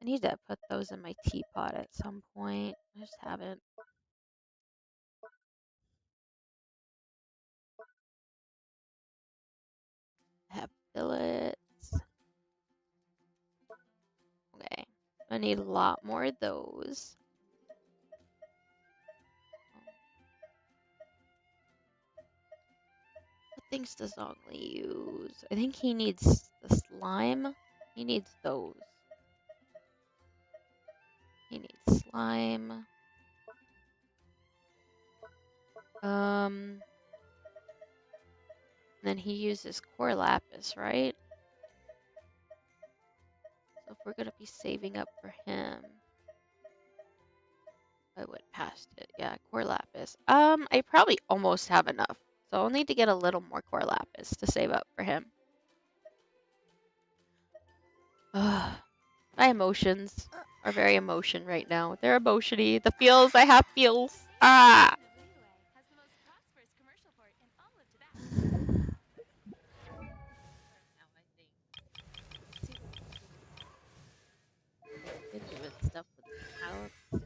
A: I need to put those in my teapot at some point. I just haven't. I have billets. Okay. I need a lot more of those. What things does Zhongli use? I think he needs the slime. He needs those. He needs slime. Then he uses core lapis, right? So if we're gonna be saving up for him, I went past it. Yeah, core lapis. I probably almost have enough. So I'll need to get a little more core lapis to save up for him. Ugh. My emotions are very emotion right now. They're emotiony. The feels, I have feels. Ah! Been doing stuff with the house.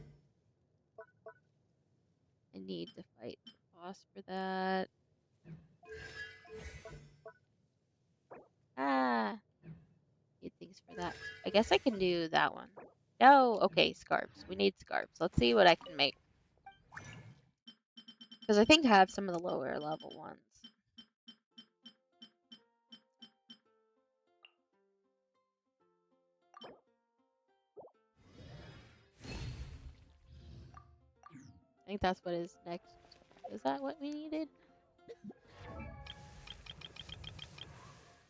A: I need to fight the for that. Ah, need things for that. I guess I can do that one. No, okay, scarves. We need scarves. Let's see what I can make. Because I think I have some of the lower level ones. I think that's what is next. Is that what we needed?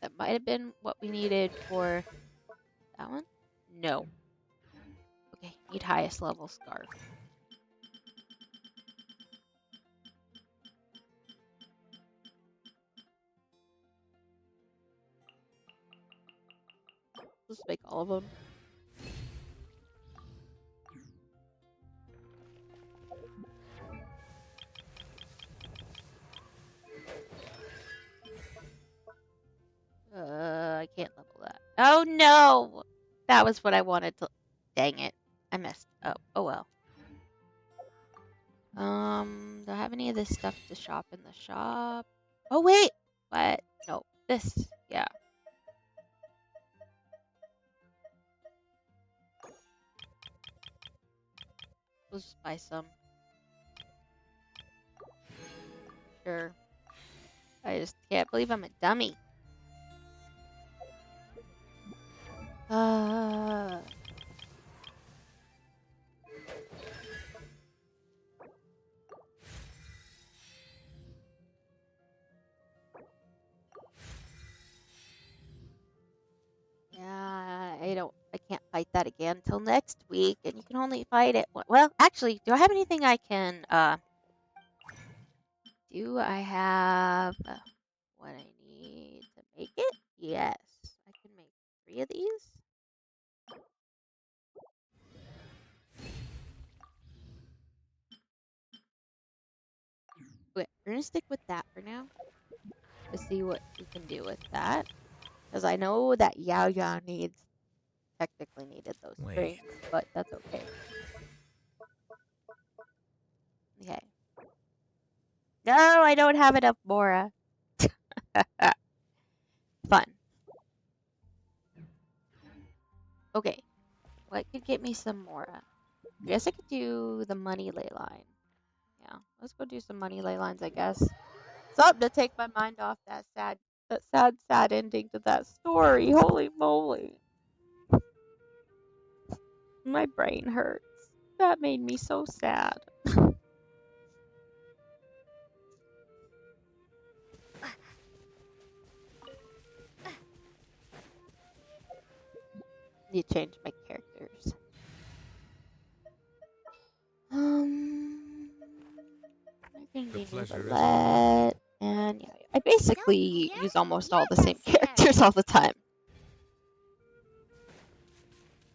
A: That might have been what we needed for that one? No. Okay, need highest level scarf. Let's make all of them. I can't level that. Oh no! That was what I wanted to. Dang it. I messed up. Oh well. Do I have any of this stuff to shop in the shop? Oh wait! What? No. This. Yeah. We'll just buy some. Sure. I just can't believe I'm a dummy. Uh. Yeah, I can't fight that again until next week, and you can only fight it. Well, actually, do I have anything I can, do I have what I need to make it? Yes, I can make 3 of these. Okay, we're gonna stick with that for now to see what we can do with that, because I know that Yao Yao technically needed those
G: Wait.
A: strings, but that's okay. Okay. No, I don't have enough Mora. Fun. Okay, what could get me some Mora? I guess I could do the money ley line. Yeah, let's go do some money ley lines, I guess. Something to take my mind off that sad ending to that story. Holy moly. My brain hurts. That made me so sad. Need to change my characters. I can
G: The
A: be
G: pleasure is all
A: Nicolette. And yeah, I basically use almost all the same characters all the time.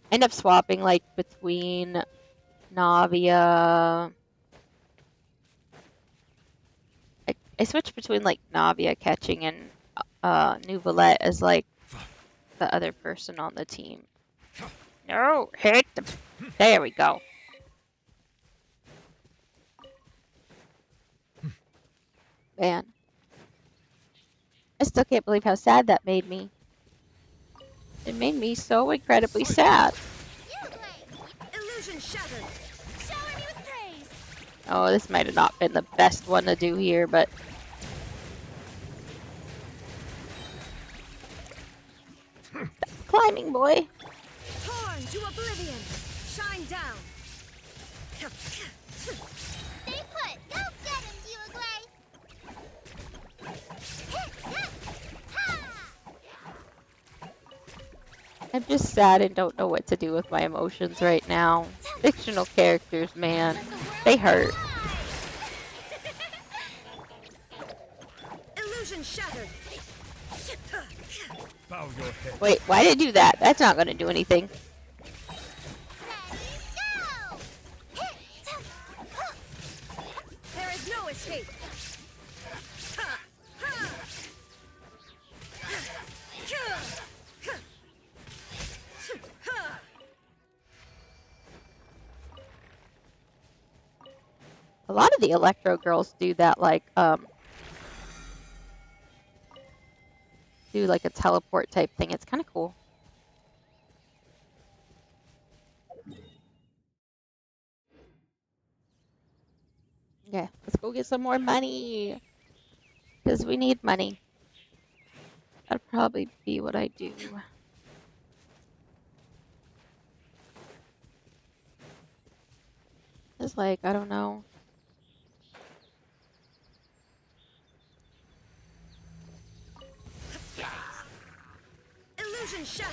A: I end up swapping like between Navia. I switch between like Navia catching and Nuvolette as like the other person on the team. No, hit them. There we go. Man, I still can't believe how sad that made me. It made me so incredibly sad.
B: Illusion shattered. Shower me with praise.
A: Oh, this might have not been the best one to do here, but climbing, boy.
B: Torn to oblivion. Shine down.
D: Stay put. Go get him, Bugley.
A: I'm just sad and don't know what to do with my emotions right now. Fictional characters, man, they hurt.
B: Illusion shattered.
G: Bow your head.
A: Wait, why did I do that? That's not going to do anything.
B: There is no escape.
A: A lot of the Electro girls do that, like, do like a teleport type thing. It's kind of cool. Yeah, let's go get some more money. Because we need money. That'd probably be what I do. It's like, I don't know.
C: Illusion shut!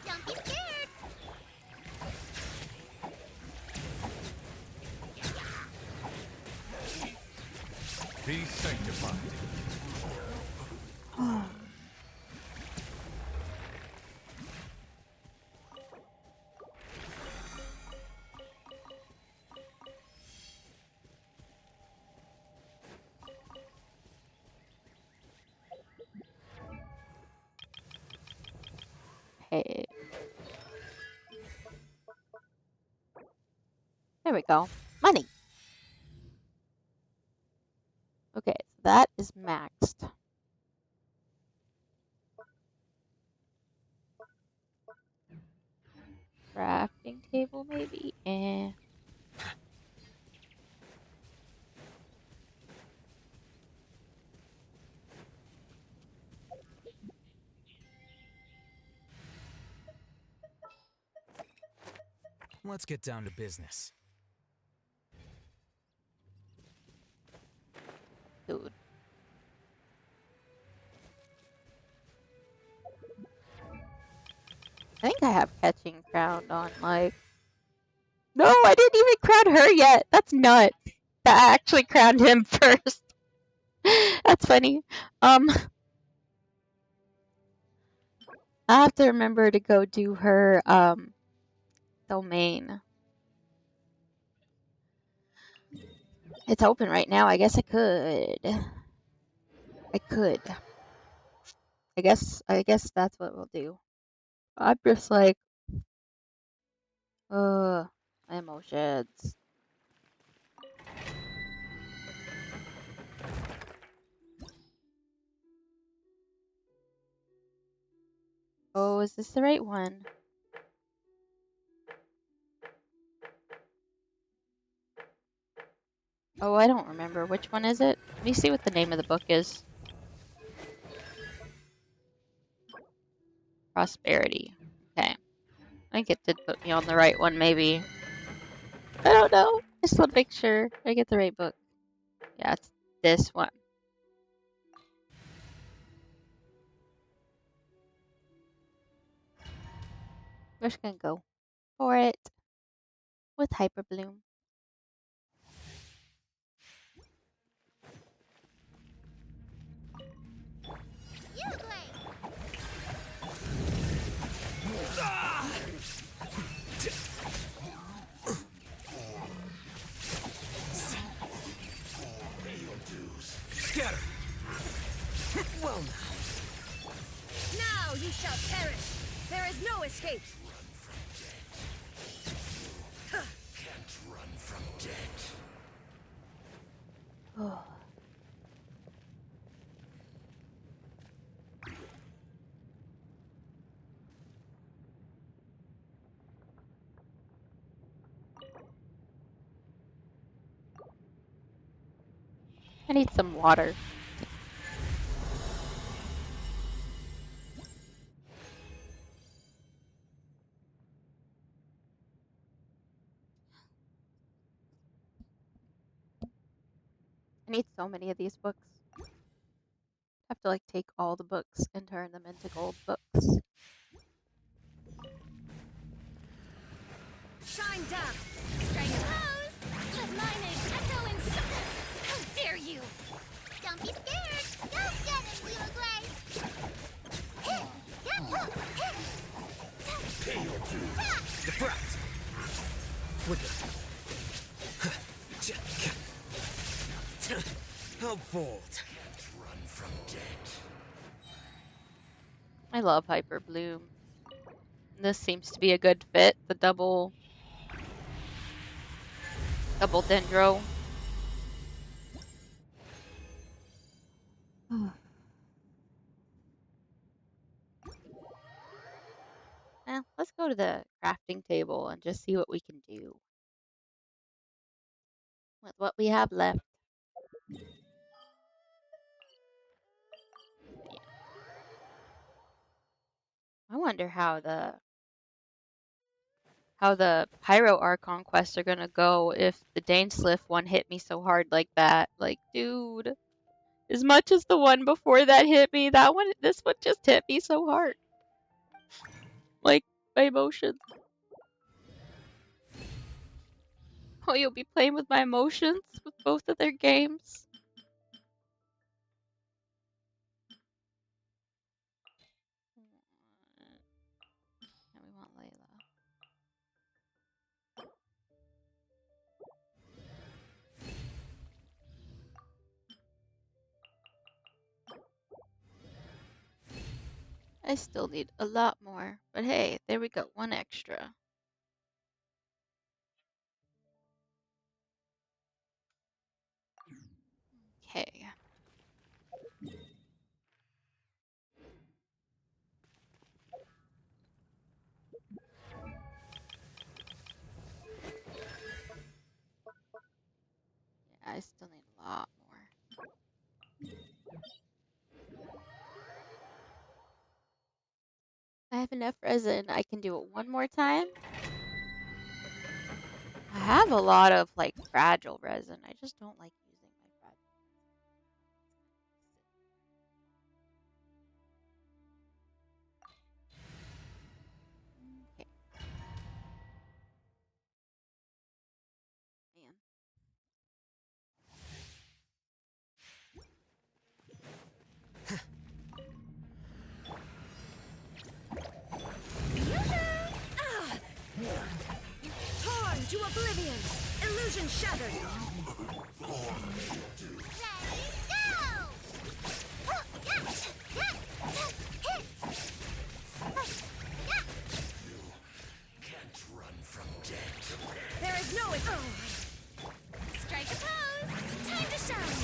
D: Don't be scared.
F: Be sanctified.
A: Hey. There we go. Money. Okay, so that is maxed. Crafting table, maybe? Eh.
K: Let's get down to business.
A: Dude. I think I have catching crowned on, like... No, I didn't even crown her yet! That's nuts! I actually crowned him first. That's funny. I have to remember to go do her, domain. It's open right now. I guess I could. I guess that's what we'll do. I'm just like, my emotions. Oh, is this the right one? Oh, I don't remember. Which one is it? Let me see what the name of the book is. Prosperity. Okay. I think it did put me on the right one, maybe. I don't know. I just want to make sure I get the right book. Yeah, it's this one. We're just gonna go for it with Hyper Bloom.
D: You play.
K: Scatter! Well
C: Now you shall perish! There is no escape!
F: Can't run from death.
A: Oh. I need some water. I need so many of these books. I have to like take all the books and turn them into gold books.
C: Shine down!
D: Strike close. Let mine echo in something. How dare you? Don't be scared. Go get it, Wheeler Gray.
K: Deflect! Flicker! How bold!
F: Run from death.
A: I love Hyper Bloom. This seems to be a good fit. The double Double dendro. Let's go to the crafting table and just see what we can do with what we have left. I wonder how the Pyro Archon quests are gonna go if the Dainsliff one hit me so hard like that. Like, dude, as much as the one before that hit me, this one just hit me so hard. Like, my emotions. Oh, you'll be playing with my emotions with both of their games. And we want Layla. I still need a lot more, but hey, there we go, one extra. Okay. Yeah, I still need a lot more. I have enough resin. I can do it one more time. I have a lot of like fragile resin. I just don't like using my fragile. Okay, man.
C: Torn to oblivion! Illusion shattered!
K: Can't run from death.
C: There is no
B: Strike a pose! Time to shine!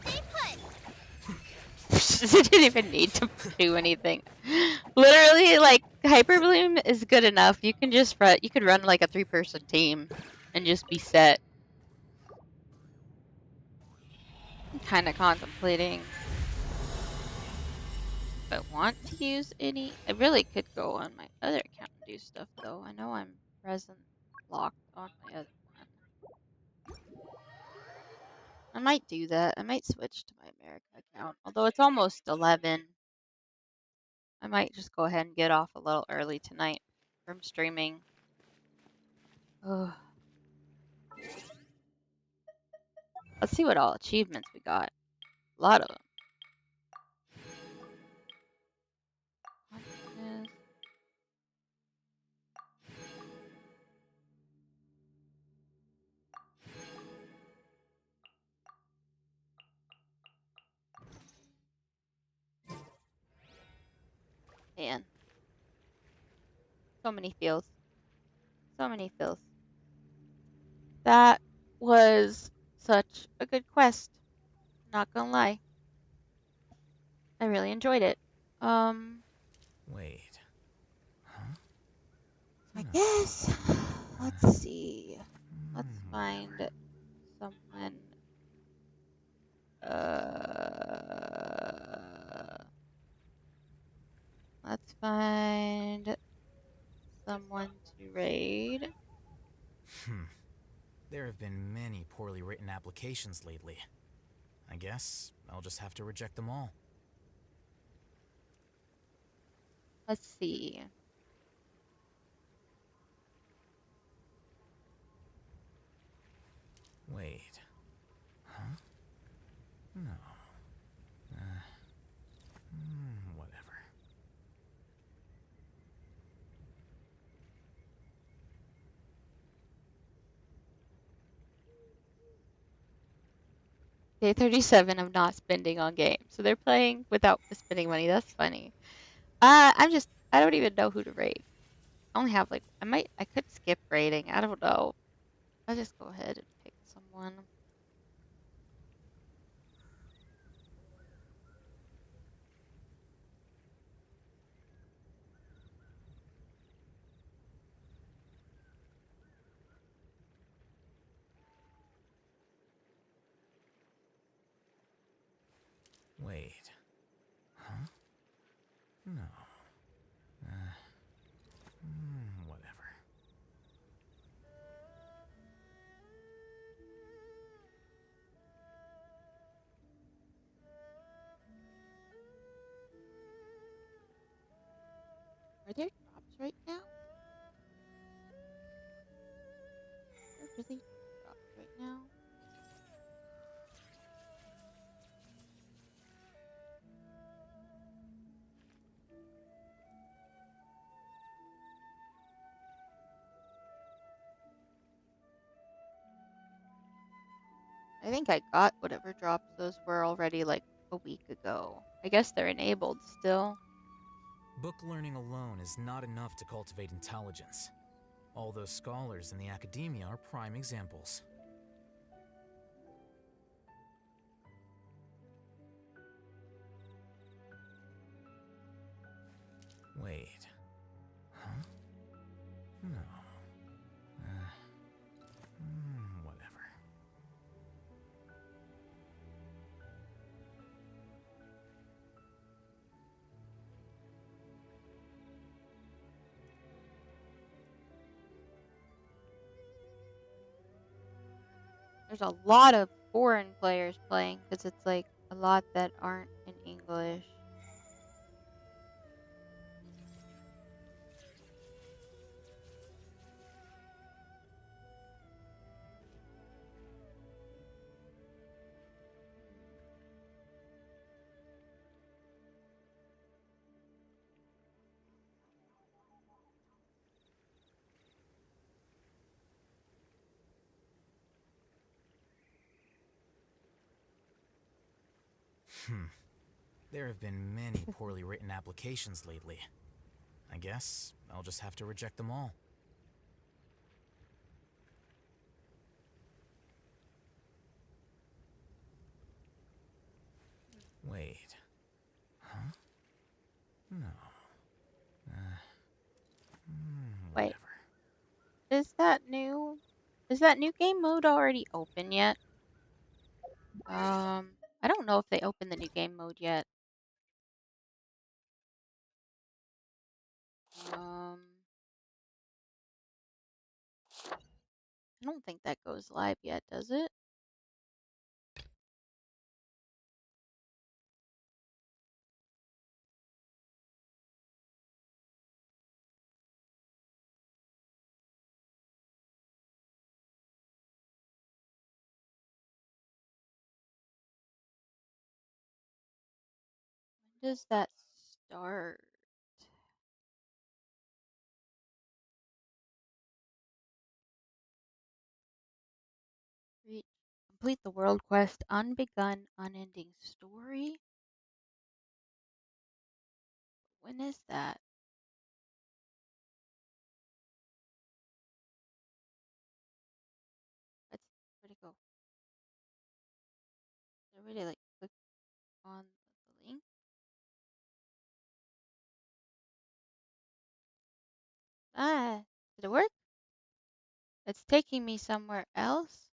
B: Stay put!
A: It didn't even need to do anything. Literally, like Hyper Bloom is good enough. You can just you could run like a 3-person team and just be set. I'm kind of contemplating if I want to use any. I really could go on my other account and do stuff though. I know I'm present locked on my other one. I might do that. I might switch to my America account. Although it's almost 11. I might just go ahead and get off a little early tonight from streaming. Ugh. Let's see what all achievements we got. A lot of them. Consciousness. Man. So many feels. So many feels. That was such a good quest. Not gonna lie. I really enjoyed it.
K: Wait. Huh?
A: I
K: No.
A: guess. Let's see. Let's find
K: Whatever.
A: someone. Let's find someone to raid.
K: There have been many poorly written applications lately. I guess I'll just have to reject them all.
A: Let's see.
K: Wait. Huh? No. Whatever.
A: Day 37 of not spending on games. So they're playing without spending money. That's funny. I don't even know who to rate. I only have like I could skip rating. I don't know. I'll just go ahead and pick someone.
K: Wait. Huh? No. Whatever.
A: Are there drops right now? Are there really drops right now? I think I got whatever drops those were already like a week ago. I guess they're enabled still.
K: Book learning alone is not enough to cultivate intelligence. All those scholars in the academia are prime examples. Wait. Huh? No. Whatever.
A: There's a lot of foreign players playing because it's like a lot that aren't in English.
K: Hmm. There have been many poorly written applications lately. I guess I'll just have to reject them all. Wait. Huh? No.
A: Wait,
K: Whatever.
A: is that new? Is that new game mode already open yet? I don't know if they opened the new game mode yet. Um, I don't think that goes live yet, does it? When does that start? Reach, complete the world quest, unbegun, unending story. When is that? Let's where'd it go? Did everybody like click on the link? Ah, did it work? It's taking me somewhere else.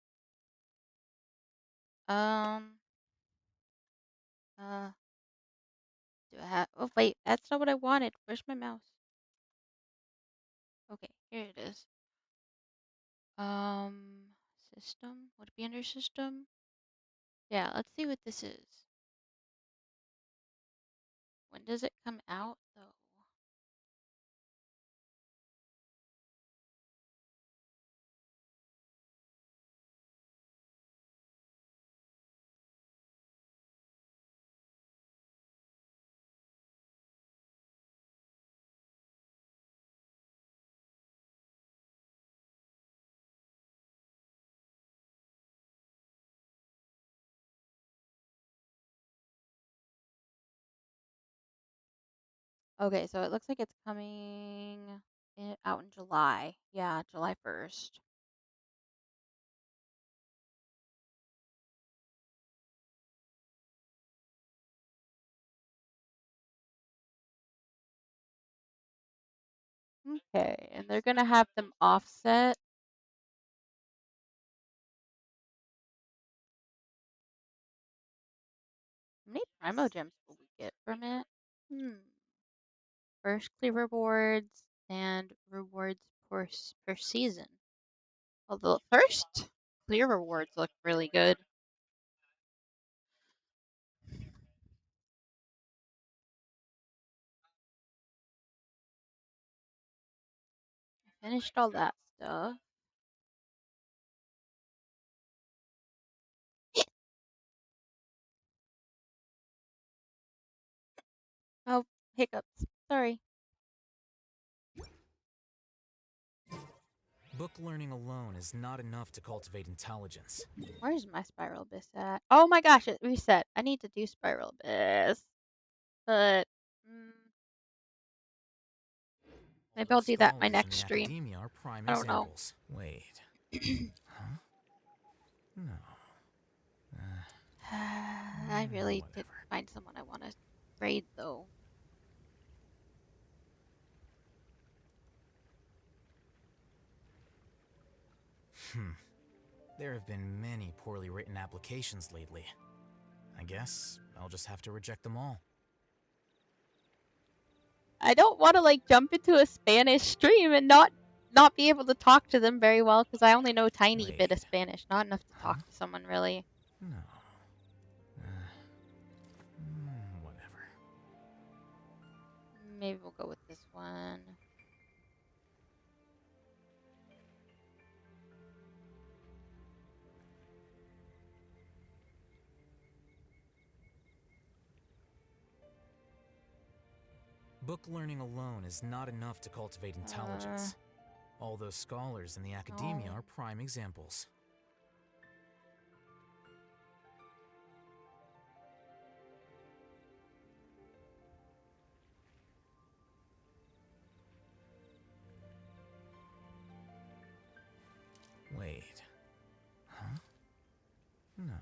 A: Um, uh, do I have? Oh wait, that's not what I wanted. Where's my mouse? Okay, here it is. System. Would it be under system? Yeah, let's see what this is. When does it come out though? Okay, so it looks like it's coming. out in July. Yeah, July 1st. Okay, and they're gonna have them offset. How many Primo Gems will we get from it? First clear rewards and rewards per season. Although first clear rewards look really good. Finished all that stuff. Oh, hiccups. Sorry.
K: Book learning alone is not enough to cultivate intelligence.
A: Where's my Spiral Abyss at? Oh my gosh, it reset. I need to do Spiral Abyss. But maybe I'll do that my
K: Scholars in
A: next
K: the
A: stream.
K: academia are prime
A: I don't know.
K: examples. Wait. Huh? No.
A: I really did
K: Whatever.
A: find someone I want to raid though.
K: There have been many poorly written applications lately. I guess I'll just have to reject them all.
A: I don't want to like jump into a Spanish stream and not be able to talk to them very well because I only know a tiny bit of Spanish, not enough to talk to someone really.
K: No. Whatever.
A: Maybe we'll go with this one.
K: Book learning alone is not enough to cultivate intelligence. All those scholars in the academia are prime examples. Wait. Huh? No.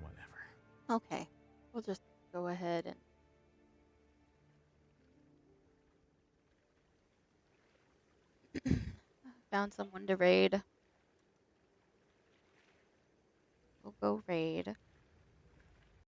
K: Whatever.
A: Okay, we'll just go ahead and found someone to raid. We'll go raid.